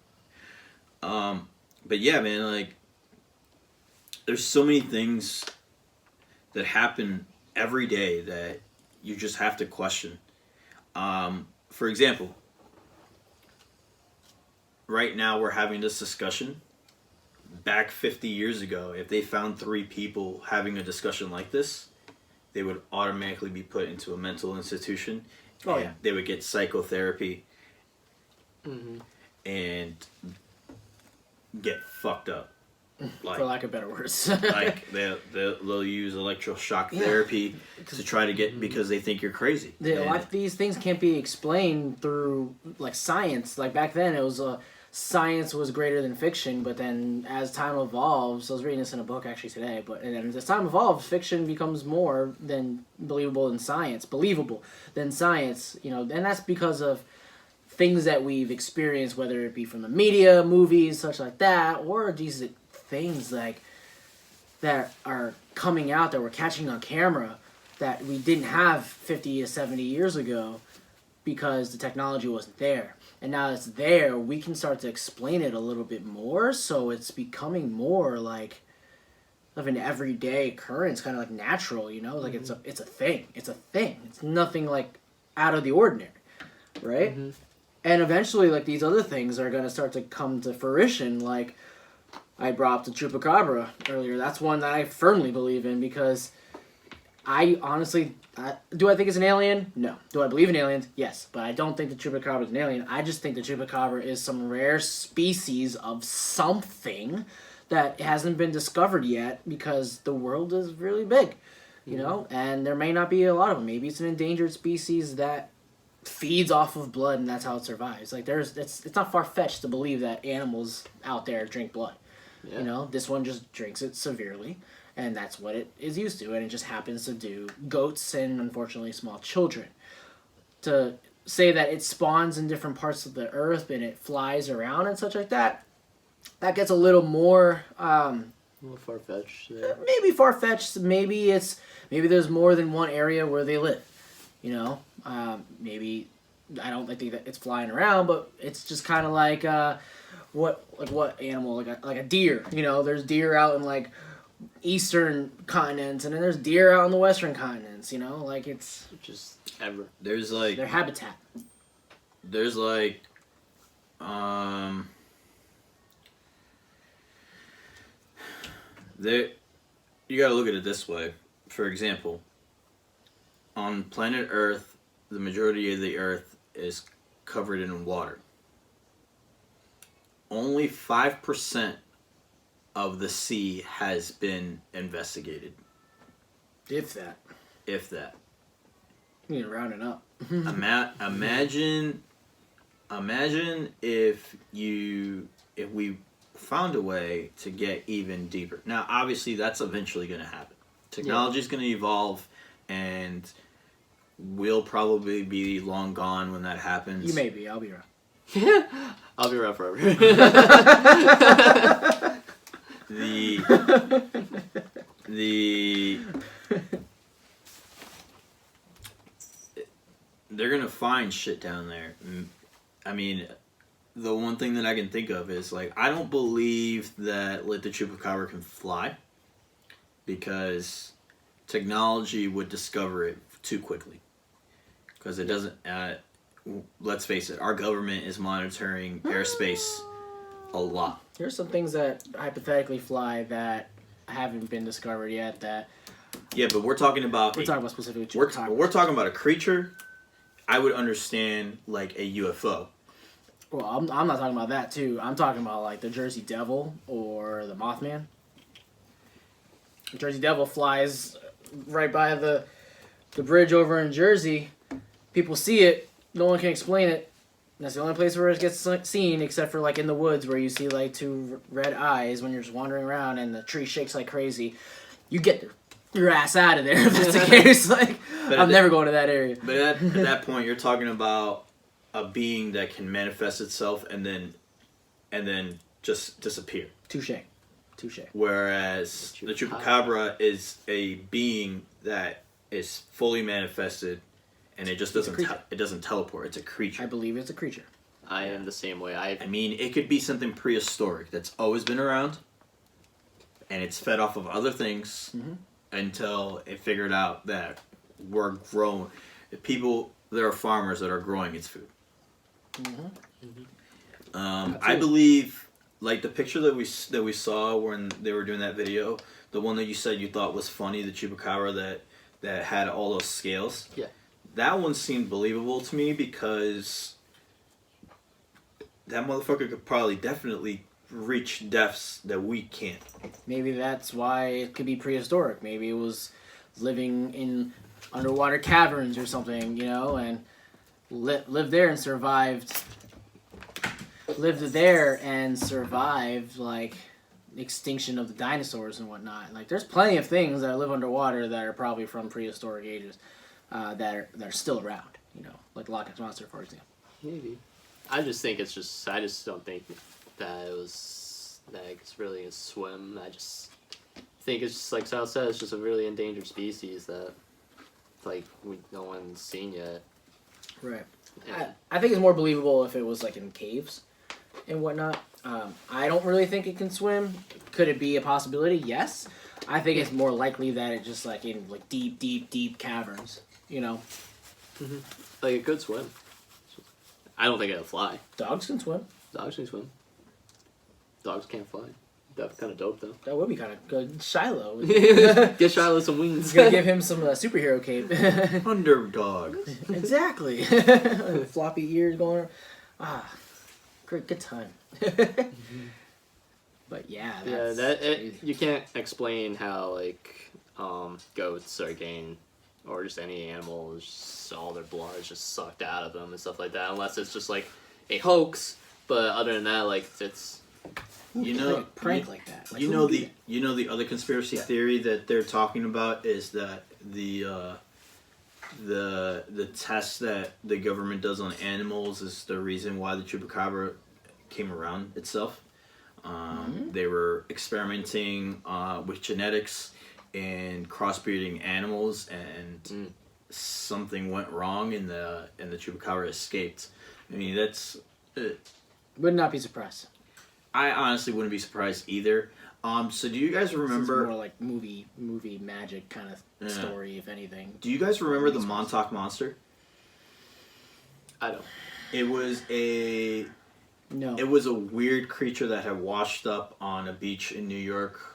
But yeah, man, like, there's so many things that happen every day that you just have to question. For example, right now we're having this discussion. Back 50 years ago, if they found 3 people having a discussion like this, they would automatically be put into a mental institution.
Oh,
and
yeah.
They would get psychotherapy and get fucked up.
For lack of better words.
Like they'll use electroshock therapy to try to get, because they think you're crazy.
A lot of these things can't be explained through like science. Like back then, it was science was greater than fiction. But then as time evolves, I was reading this in a book actually today. And then as time evolves, fiction becomes more than believable than science. And that's because of things that we've experienced, whether it be from the media, movies, such like that, or these things like that are coming out that we're catching on camera that we didn't have 50 to 70 years ago because the technology wasn't there. And now it's there, we can start to explain it a little bit more, so it's becoming more like of an everyday occurrence, kind of like natural, like it's a thing. It's nothing like out of the ordinary, right? And eventually, like, these other things are going to start to come to fruition, like I brought up the Chupacabra earlier. That's one that I firmly believe in because I honestly... do I think it's an alien? No. Do I believe in aliens? Yes. But I don't think the Chupacabra is an alien. I just think the Chupacabra is some rare species of something that hasn't been discovered yet because the world is really big, and there may not be a lot of them. Maybe it's an endangered species that feeds off of blood and that's how it survives. Like it's not far-fetched to believe that animals out there drink blood. Yeah. This one just drinks it severely, and that's what it is used to, and it just happens to do goats and, unfortunately, small children. To say that it spawns in different parts of the earth and it flies around and such like that, that gets a little more...
a little far-fetched. Yeah.
Maybe far-fetched. Maybe there's more than one area where they live. Maybe... I don't think that it's flying around, but it's just kind of like... what animal? Like a deer. There's deer out in like eastern continents, and then there's deer out in the western continents. Like it's
just ever.
There's like
their habitat.
There's like there. You gotta look at it this way. For example, on planet Earth, the majority of the Earth is covered in water. Only 5% of the sea has been investigated.
If that. You need to round it up.
Imagine if we found a way to get even deeper. Now, obviously, that's eventually going to happen. Technology is going to evolve, and we'll probably be long gone when that happens.
You may be. I'll be around.
I'll be around forever.
They're gonna find shit down there. I mean, the one thing that I can think of is like I don't believe that like the chupacabra can fly because technology would discover it too quickly because it doesn't. Let's face it, our government is monitoring airspace a lot.
There's some things that hypothetically fly that haven't been discovered yet.
Yeah, but we're talking about
specifically.
We're talking about a creature. I would understand like a UFO.
Well, I'm not talking about that too. I'm talking about like the Jersey Devil or the Mothman. The Jersey Devil flies right by the bridge over in Jersey. People see it. No one can explain it. That's the only place where it gets seen, except for like in the woods where you see like two red eyes when you're just wandering around and the tree shakes like crazy. You get your ass out of there if that's the case. Like, I'm never going to that area.
But at that point, you're talking about a being that can manifest itself and then just disappear.
Touche.
Whereas the chupacabra is a being that is fully manifested. And it just doesn't. It doesn't teleport. It's a creature.
I believe it's a creature.
I am the same way. I
mean, it could be something prehistoric that's always been around, and it's fed off of other things until it figured out that we're growing. There are farmers that are growing its food. I believe, like the picture that we saw when they were doing that video, the one that you said you thought was funny, the chupacabra that had all those scales.
Yeah.
That one seemed believable to me because that motherfucker could probably definitely reach depths that we can't.
Maybe that's why it could be prehistoric. Maybe it was living in underwater caverns or something, and lived there and survived. Lived there and survived, like, extinction of the dinosaurs and whatnot. Like, there's plenty of things that live underwater that are probably from prehistoric ages. That are still around, like Loch Ness Monster, for example.
Maybe. I just don't think that it's really a swim. I just think it's just like Sal said, it's just a really endangered species that, like, no one's seen yet.
Right.
Yeah.
I think it's more believable if it was like in caves and whatnot. I don't really think it can swim. Could it be a possibility? Yes. I think it's more likely that it just like in like deep caverns.
Like it could swim. I don't think it'll fly.
Dogs can swim.
Dogs can swim. Dogs can't fly. That's kind of dope, though.
That would be kind of good. Shiloh.
Get Shiloh some wings.
Gonna give him some superhero cape.
Underdog.
Exactly. Floppy ears going. Great, good time. But yeah,
you can't explain how like goats are getting, or just any animal, just all their blood is just sucked out of them and stuff like that, unless it's just like a hoax. But other than that, like it's
prank like that. Like,
the other conspiracy theory that they're talking about is that the test that the government does on animals is the reason why the chupacabra came around itself. They were experimenting with genetics and crossbreeding animals, and something went wrong, and the chupacabra escaped. I mean, that's
would not be surprised.
I honestly wouldn't be surprised either. So do you guys remember?
It's more like movie magic kind of story, if anything.
Do you guys remember the Montauk Monster?
I don't.
It was a weird creature that had washed up on a beach in New York.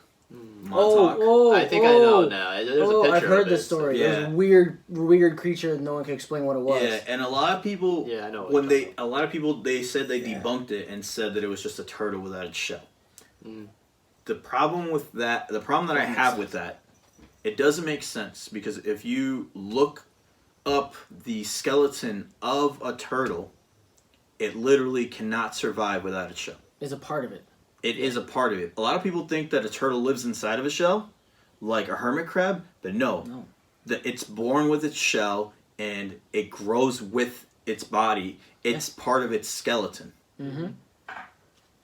Montauk.
I think I know now. There's a picture
I've heard
of
this story.
Yeah.
It was a weird creature. No one could explain what it was.
Yeah, and a lot of people.
Yeah, I know.
A lot of people they said they debunked it and said that it was just a turtle without its shell. The problem with that, I have with that, it doesn't make sense because if you look up the skeleton of a turtle, it literally cannot survive without its shell.
It's a part of it.
It is a part of it. A lot of people think that a turtle lives inside of a shell, like a hermit crab, but no. It's born with its shell and it grows with its body. It's part of its skeleton.
Mm-hmm.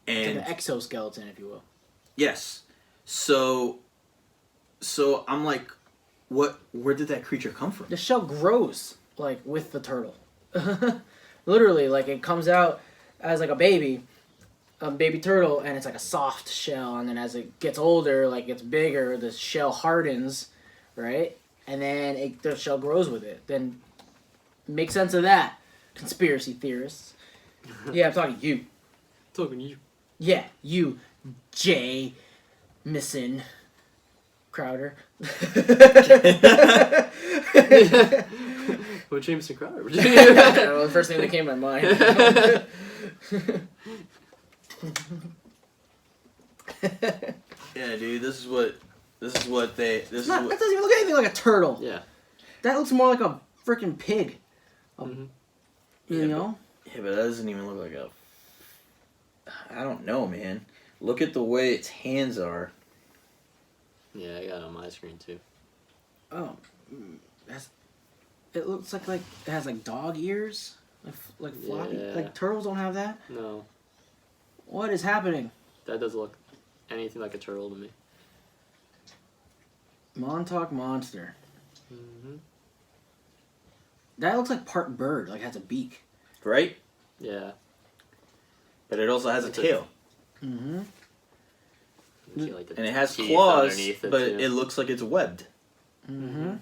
And
like an exoskeleton, if you will.
Yes. So I'm like, where did that creature come from?
The shell grows, like, with the turtle. Literally, like, it comes out, as like a baby turtle, and it's like a soft shell, and then as it gets older, like gets bigger, the shell hardens, right? And then the shell grows with it. Then make sense of that, conspiracy theorists. Yeah, I'm talking to you.
Talking to you.
Yeah, you, Jay, missing Crowder.
What Jameson Crowder?
I don't know, the first thing that came to my mind.
Yeah, dude, this is what they. This is
That
what.
doesn't even look anything like a turtle.
Yeah.
That looks more like a freaking pig.
Mhm.
You know?
Yeah, but that doesn't even look like a. I don't know, man. Look at the way its hands are.
Yeah, I got it on my screen too.
Oh, it looks like it has like dog ears, like floppy.
Yeah.
Like turtles don't have that.
No,
What is happening?
that doesn't look anything like a turtle to me.
Montauk monster.
Mm-hmm.
That looks like part bird. Like has a beak.
Right?
Yeah.
But it also has a tail.
Mm-hmm.
You see, like, the
And it has
teeth
claws,
underneath
but
too.
it looks like it's webbed.
Mm-hmm.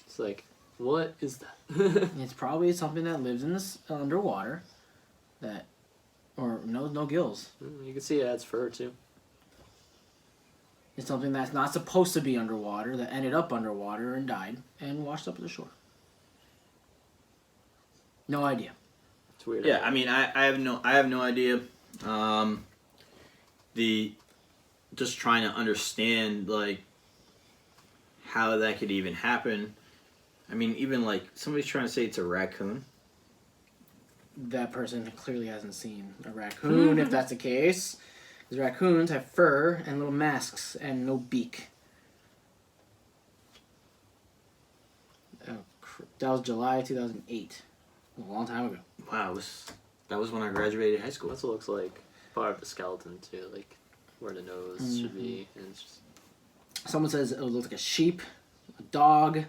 It's like, what is that?
It's probably something that lives in this underwater, or no gills.
You can see it adds fur too.
It's something that's not supposed to be underwater that ended up underwater and died and washed up to the shore. No idea.
It's weird.
Yeah, I mean, I have no idea. Just trying to understand like how that could even happen. I mean, even like somebody's trying to say it's a raccoon.
That person clearly hasn't seen a raccoon, if that's the case. Because raccoons have fur and little masks and no beak. Oh, that was July 2008. A long time ago.
Wow, that was when I graduated high school.
That's what it looks like. Part of the skeleton too, like where the nose should be, and it's just
Someone says it looks like a sheep, a dog,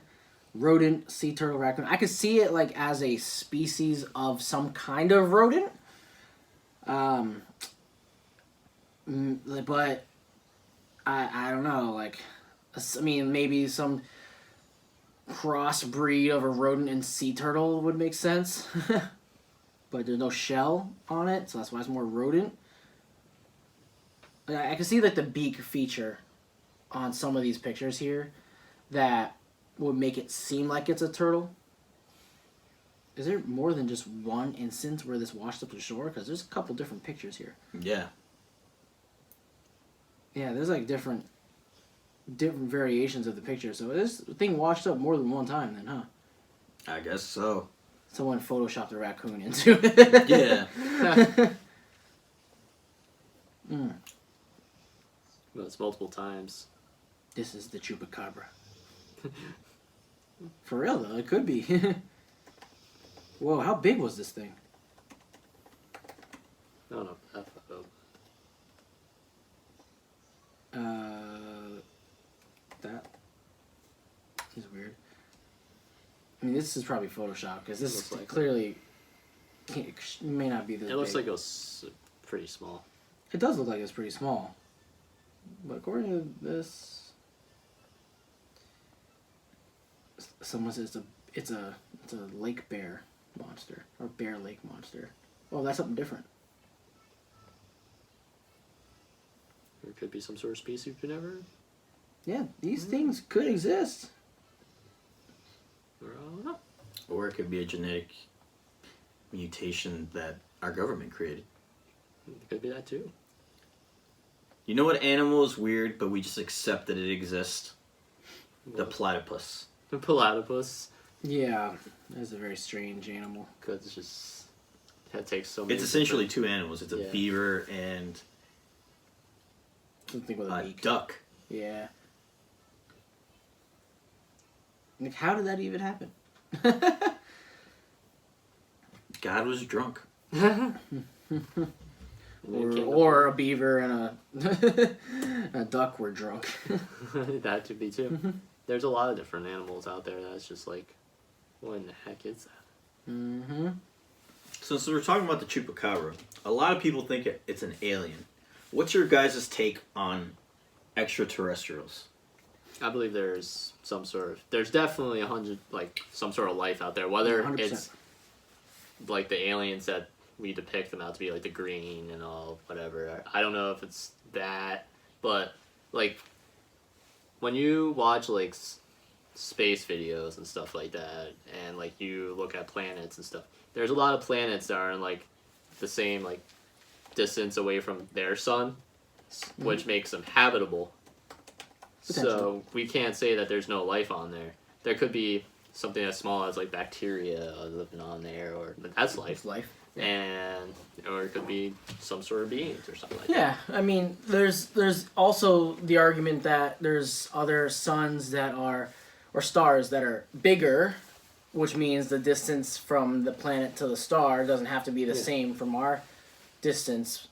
rodent, sea turtle, raccoon. I could see it like as a species of some kind of rodent. But I don't know. Like, I mean, maybe some crossbreed of a rodent and sea turtle would make sense. But there's no shell on it, so that's why it's more rodent. I can see like the beak feature on some of these pictures here that would make it seem like it's a turtle. Is there more than just one instance where this washed up the shore? Because there's a couple different pictures here.
Yeah.
Yeah, there's like different variations of the picture. So this thing washed up more than one time then, huh?
I guess so.
Someone photoshopped a raccoon into it.
Yeah.
well, it's multiple times.
This is the chupacabra. For real though, it could be. Whoa, how big was this thing?
I don't know that photo.
That is weird. I mean, this is probably Photoshop because this
Looks like
clearly may not be this.
It looks
big.
like it was pretty small.
It does look like it's pretty small, but according to this, someone says it's a lake bear monster or bear lake monster. Oh, that's something different.
Or it could be some sort of species we never.
Yeah, these things could exist.
I don't know.
Or it could be a genetic mutation that our government created.
It could be that too.
You know what animal is weird, but we just accept that it exists? The
What?
platypus.
The platypus.
Yeah, that's a very strange animal.
Because it's just. That takes so many.
It's essentially
different-
two animals. It's a
Yeah.
beaver and
Something with a
a
beak.
duck.
Yeah. Like, how did that even happen?
God was drunk.
And then came the-
Or a beaver and a duck were drunk.
that could be too. There's a lot of different animals out there that's just like, what in the heck is that?
Mm-hmm.
Since we're talking about the chupacabra, a lot of people think it's an alien. What's your guys' take on extraterrestrials?
I believe there's there's definitely some sort of life out there. Whether
100%.
it's like the aliens that we depict them out to be, like the green and all, whatever. I don't know if it's that, but like when you watch like space videos and stuff like that, and like you look at planets and stuff, there's a lot of planets that are in like the same like distance away from their sun, which makes them habitable. So we can't say that there's no life on there. There could be something as small as like bacteria living on there, or that's life.
It's life.
And or it could be some sort of beings or something like that.
Yeah, I mean, there's also the argument that there's other suns that are, or stars that are bigger, which means the distance from the planet to the star doesn't have to be the same from our distance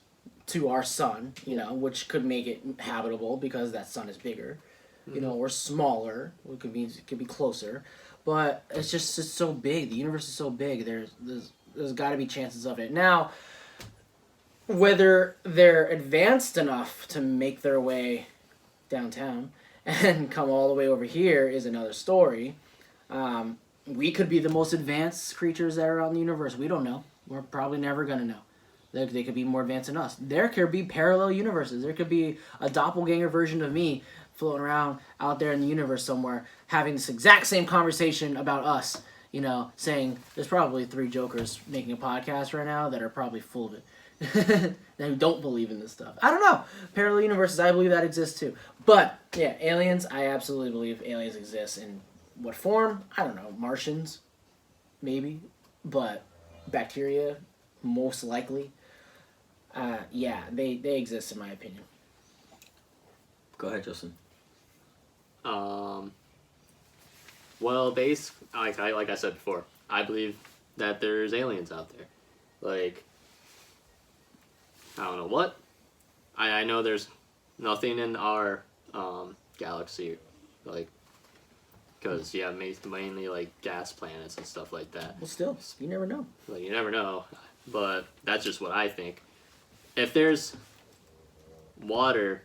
to our sun, you know, which could make it habitable because that sun is bigger, you know, or smaller. It could be closer, but it's so big. The universe is so big. There's got to be chances of it. Now, whether they're advanced enough to make their way downtown and come all the way over here is another story. We could be the most advanced creatures that are on the universe. We don't know. We're probably never going to know. They could be more advanced than us. There could be parallel universes. There could be a doppelganger version of me floating around out there in the universe somewhere having this exact same conversation about us. You know, saying there's probably 3 jokers making a podcast right now that are probably full of it. Who don't believe in this stuff. I don't know. Parallel universes, I believe that exists too. But, yeah, aliens, I absolutely believe aliens exist. In what form? I don't know. Martians? Maybe. But bacteria? Most likely. Yeah, they exist in my opinion.
Go ahead, Justin.
Well, like I said before, I believe that there's aliens out there. Like, I don't know what. I know there's nothing in our galaxy, like, because you have mainly like gas planets and stuff like that.
Well, still, you never know.
Like, you never know, but that's just what I think. If there's water,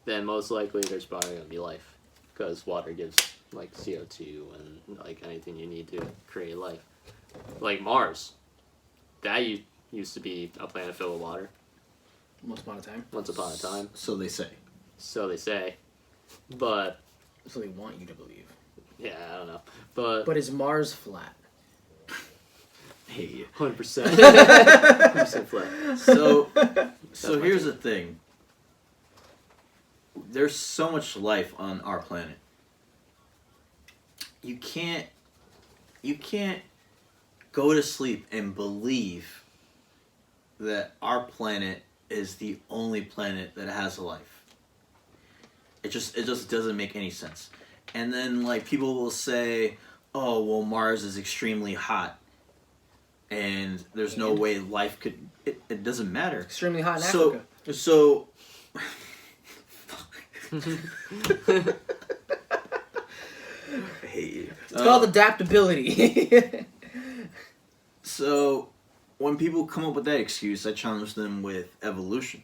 then most likely there's probably going to be life, because water gives like CO2 and like anything you need to create life. Like Mars, that used to be a planet filled with water.
Once upon a time.
Once upon a time.
So they say.
So they say. But
So they want you to believe.
yeah, I don't know. But
is Mars flat?
Hey.
100%. 100% flat.
So here's the thing. There's so much life on our planet. You can't go to sleep and believe that our planet is the only planet that has life. It just doesn't make any sense. And then like people will say, "Oh, well, Mars is extremely hot, and there's no way life could." It doesn't matter.
Extremely hot in
So I hate you.
it's called adaptability.
So, when people come up with that excuse, I challenge them with evolution.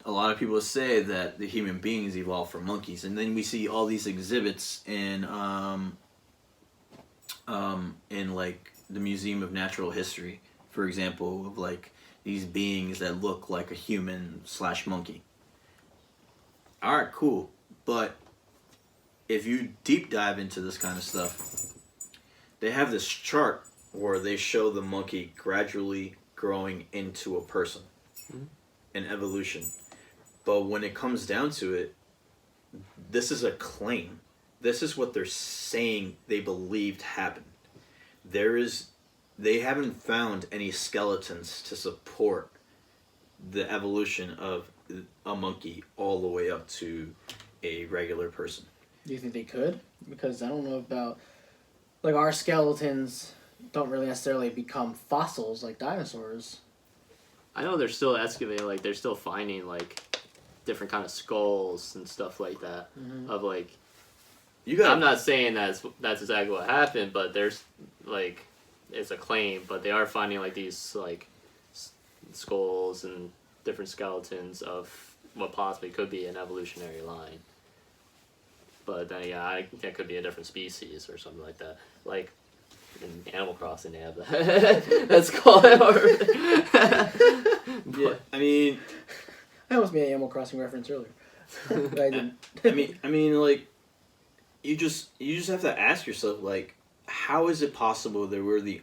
A lot of people say that the human beings evolved from monkeys, and then we see all these exhibits in like the Museum of Natural History, for example, of like these beings that look like a human/monkey. All right, cool, but if you deep dive into this kind of stuff, they have this chart where they show the monkey gradually growing into a person in evolution. But when it comes down to it, this is a claim. This is what they're saying they believed happened. They haven't found any skeletons to support the evolution of a monkey all the way up to a regular person.
Do you think they could? Because I don't know about, like, our skeletons don't really necessarily become fossils like dinosaurs.
I know they're still excavating, like they're still finding like different kind of skulls and stuff like that. Of like, I'm not saying that's exactly what happened, but there's like is a claim, but they are finding like these like skulls and different skeletons of what possibly could be an evolutionary line. But then yeah, I think that could be a different species or something like that. Like in Animal Crossing, they have that. That's called.
Yeah, I mean,
I almost made an Animal Crossing reference earlier. But I didn't.
I mean, like, you just have to ask yourself, like, how is it possible that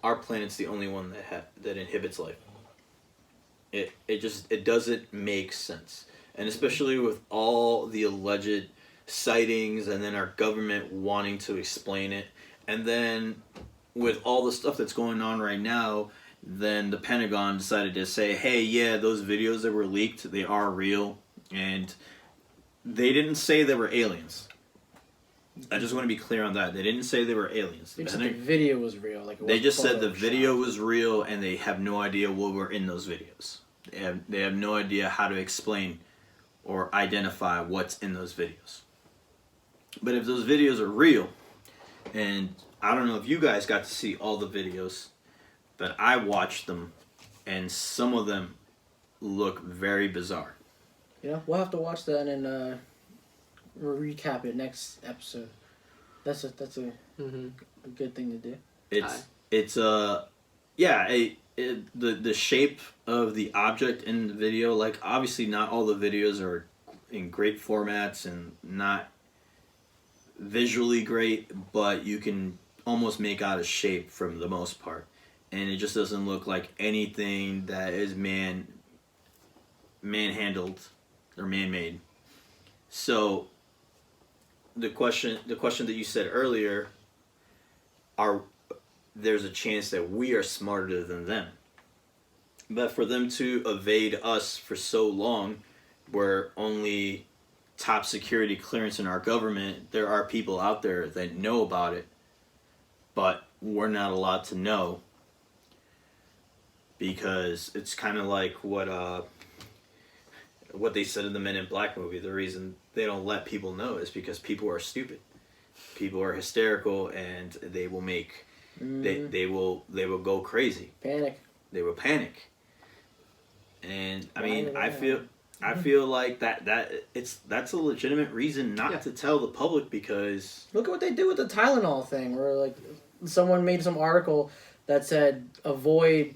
our planet's the only one that inhibits life? It doesn't make sense, and especially with all the alleged sightings, and then our government wanting to explain it, and then with all the stuff that's going on right now, then the Pentagon decided to say, hey, yeah, those videos that were leaked, they are real, and they didn't say they were aliens. I just want to be clear on that. They didn't say they were aliens.
They said the video was real. Like
they just said the video was real, and they have no idea what were in those videos. They have no idea how to explain or identify what's in those videos. But if those videos are real, and I don't know if you guys got to see all the videos, but I watched them, and some of them look very bizarre.
Yeah, we'll have to watch that and recap it next episode. That's a good thing to do.
The shape of the object in the video, like obviously not all the videos are in great formats and not visually great, but you can almost make out a shape from the most part, and it just doesn't look like anything that is man-handled or man-made. So the question that you said earlier, there's a chance that we are smarter than them. But for them to evade us for so long, we're only top security clearance in our government. There are people out there that know about it, but we're not allowed to know, because it's kind of like what they said in the Men in Black movie. The reason they don't let people know is because people are stupid. People are hysterical, and they will make they will go crazy.
Panic.
They will panic. And I mean, I feel like that's a legitimate reason not to tell the public, because
look at what they do with the Tylenol thing, where like someone made some article that said avoid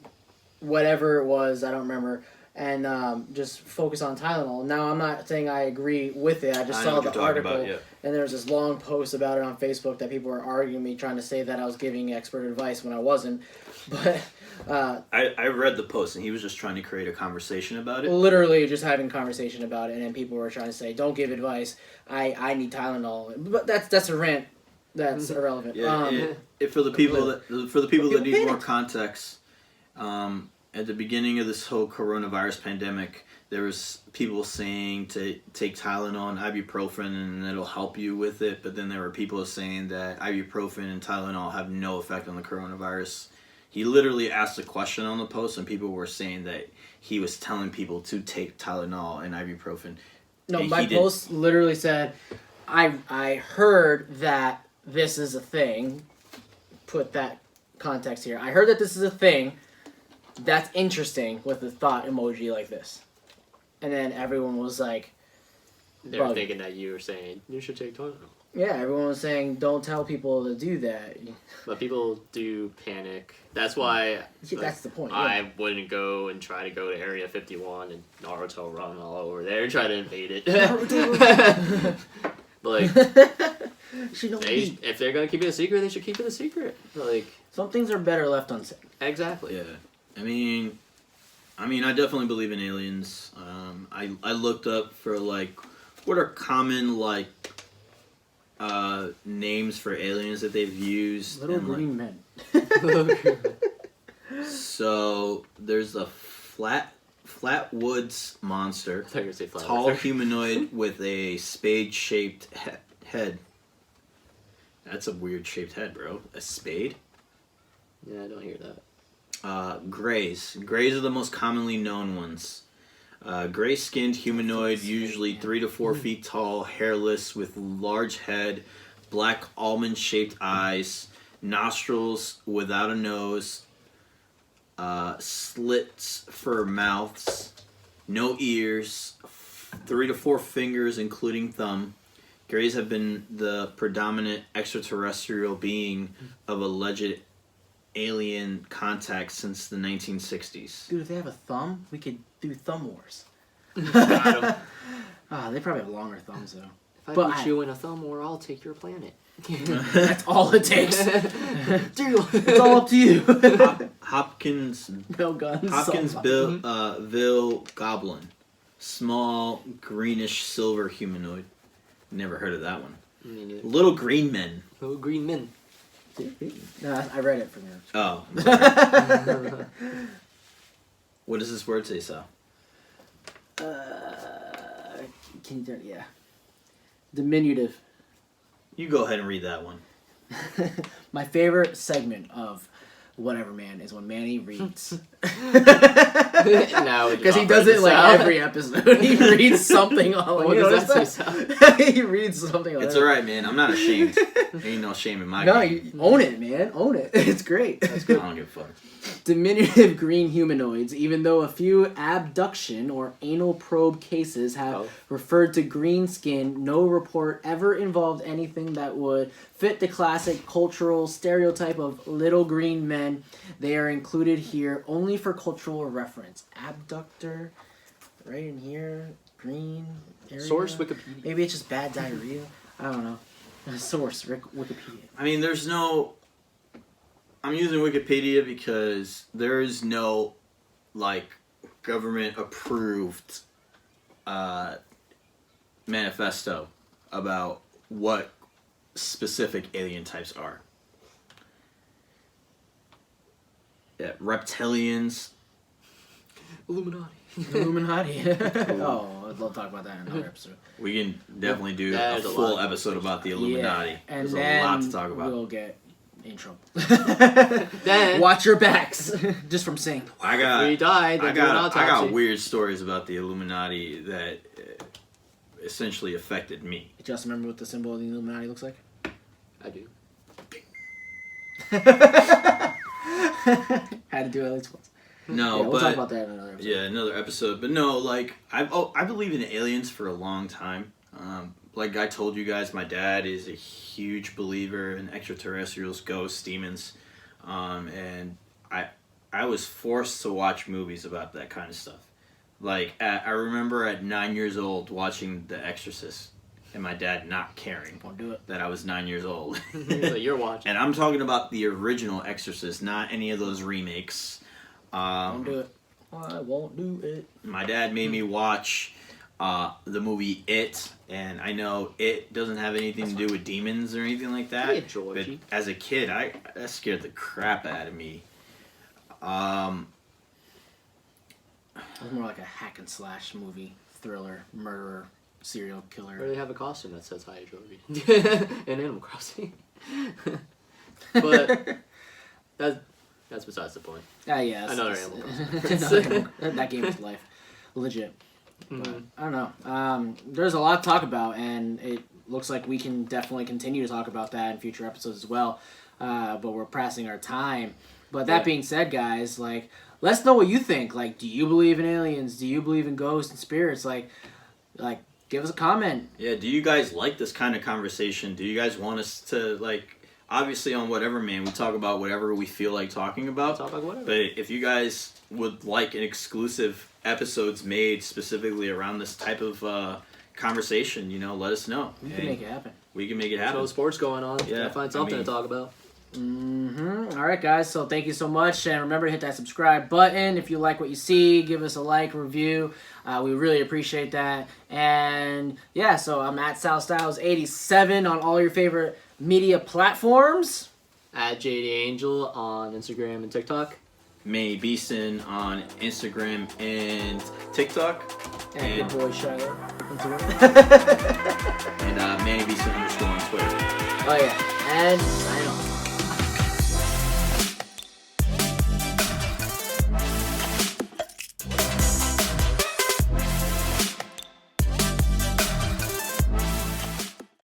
whatever it was, I don't remember, and just focus on Tylenol. Now, I'm not saying I agree with it. I just saw the article, and there was this long post about it on Facebook that people were arguing me, trying to say that I was giving expert advice when I wasn't. But
I read the post, and he was just trying to create a conversation about it.
Literally just having a conversation about it, and then people were trying to say, don't give advice. I need Tylenol. But that's a rant. That's irrelevant.
Yeah, for the people that need more context, at the beginning of this whole coronavirus pandemic, there was people saying to take Tylenol and ibuprofen and it'll help you with it, but then there were people saying that ibuprofen and Tylenol have no effect on the coronavirus. He literally asked a question on the post, and people were saying that he was telling people to take Tylenol and ibuprofen.
No, my post literally said, I heard that this is a thing. Put that context here. I heard that this is a thing. That's interesting, with the thought emoji like this. And then everyone was like...
They were thinking that you were saying, you should take Tylenol.
Yeah, everyone was saying, don't tell people to do that.
But people do panic. That's why...
Yeah, that's the point.
I wouldn't go and try to go to Area 51 and Naruto run all over there and try to invade it. Like... if they're going to keep it a secret, they should keep it a secret. Like...
Some things are better left unsaid.
Exactly.
Yeah. I mean, I definitely believe in aliens. I looked up for, like, what are common, like, names for aliens that they've used.
Little green men.
So, there's a flatwoods monster.
I thought you were going to say flat
tall humanoid with a spade-shaped head. That's a weird-shaped head, bro. A spade?
Yeah, I don't hear that.
Greys. Greys are the most commonly known ones. Gray-skinned humanoid, usually 3 to 4 feet tall, hairless, with large head, black almond-shaped eyes. nostrils without a nose, slits for mouths, no ears, 3 to 4 fingers including thumb. Greys have been the predominant extraterrestrial being of alleged alien contact since the 1960s.
Dude, if they have a thumb, we could do thumb wars.
Got 'em.
They probably have longer thumbs though.
If I
But
put you in a thumb war, I'll take your planet.
That's all it takes.
Deal.
It's all up to you.
Hopkins
No guns.
Ville goblin. Small, greenish, silver humanoid. Never heard of that one.
Me neither.
Little green men.
Little green men.
No, I read it from you.
Oh. I'm sorry. What does this word say, Sal?
Can you do it? Yeah. Diminutive.
You go ahead and read that one.
My favorite segment of Whatever Man is when Manny reads.
Now
Because he does it like every episode. He reads something on
What
you
does
notice
that say,
He reads something on
It's alright, man. I'm not ashamed. Ain't no shame in my
No,
game.
you own it, man. Own it. It's great. That's
I
good.
don't give a fuck.
Diminutive green humanoids, even though a few abduction or anal probe cases have referred to green skin, no report ever involved anything that would fit the classic cultural stereotype of little green men. They are included here only for cultural reference. Abductor, right in here, green area.
Source Wikipedia.
Maybe it's just bad diarrhea. I don't know. Source Wikipedia.
I mean, there's no... I'm using Wikipedia because there is no, like, government-approved manifesto about what specific alien types are. Yeah, reptilians.
Illuminati.
Illuminati. Oh, I'd love to talk about that in another episode.
We can definitely do a
There's a
full
lot of
episode about the Illuminati.
Yeah, and
There's
then
a lot to talk about.
we'll get in trouble.
Then
Watch your backs, just from saying.
I got,
we died.
I
They do an
got
autopsy.
weird stories about the Illuminati that essentially affected me.
You just remember what the symbol of the Illuminati looks like?
I do.
Had to do it at least once.
No,
Yeah, we'll
but
talk about that in another episode.
yeah, another episode. But no, like I believe in aliens for a long time. Like I told you guys, my dad is a huge believer in extraterrestrials, ghosts, demons, and I was forced to watch movies about that kind of stuff. Like I remember at 9 years old watching The Exorcist, and my dad not caring
Won't do it.
that I was 9 years old.
So you're watching.
And I'm talking about the original Exorcist, not any of those remakes.
Won't do it. I won't do it.
My dad made me watch the movie It, and I know It doesn't have anything to do with demons or anything like that.
Hey, Georgie.
But as a kid, that scared the crap out of me.
It was more like a hack and slash movie, thriller, murderer, serial
Or
killer.
they have a costume that says "Hi, Georgie" in Animal Crossing. But that's besides the point.
Ah, yeah.
Another
that's-
Animal
Another- that game is life, legit. But, I don't know. There's a lot to talk about, and it looks like we can definitely continue to talk about that in future episodes as well. But we're passing our time. But that being said, guys, like, let us know what you think. Like, do you believe in aliens? Do you believe in ghosts and spirits? Like, give us a comment.
Yeah, do you guys like this kind of conversation? Do you guys want us to, like, obviously on Whatever Man, we talk about whatever we feel like talking about.
Talk about whatever.
But if you guys would like an exclusive episodes made specifically around this type of conversation, let us know.
We can make it happen.
We can make it
So
happen.
sports going on.
Yeah,
Gotta find something
I mean-
to talk about.
All right, guys. So thank you so much, and remember to hit that subscribe button if you like what you see. Give us a like, review. We really appreciate that. And yeah, so I'm at SalStyles87 on all your favorite media platforms.
At JD Angel on Instagram and TikTok.
Manny Beeson on Instagram and TikTok.
And good boy Shiloh.
And Manny Beeson _ on Twitter.
Oh yeah, and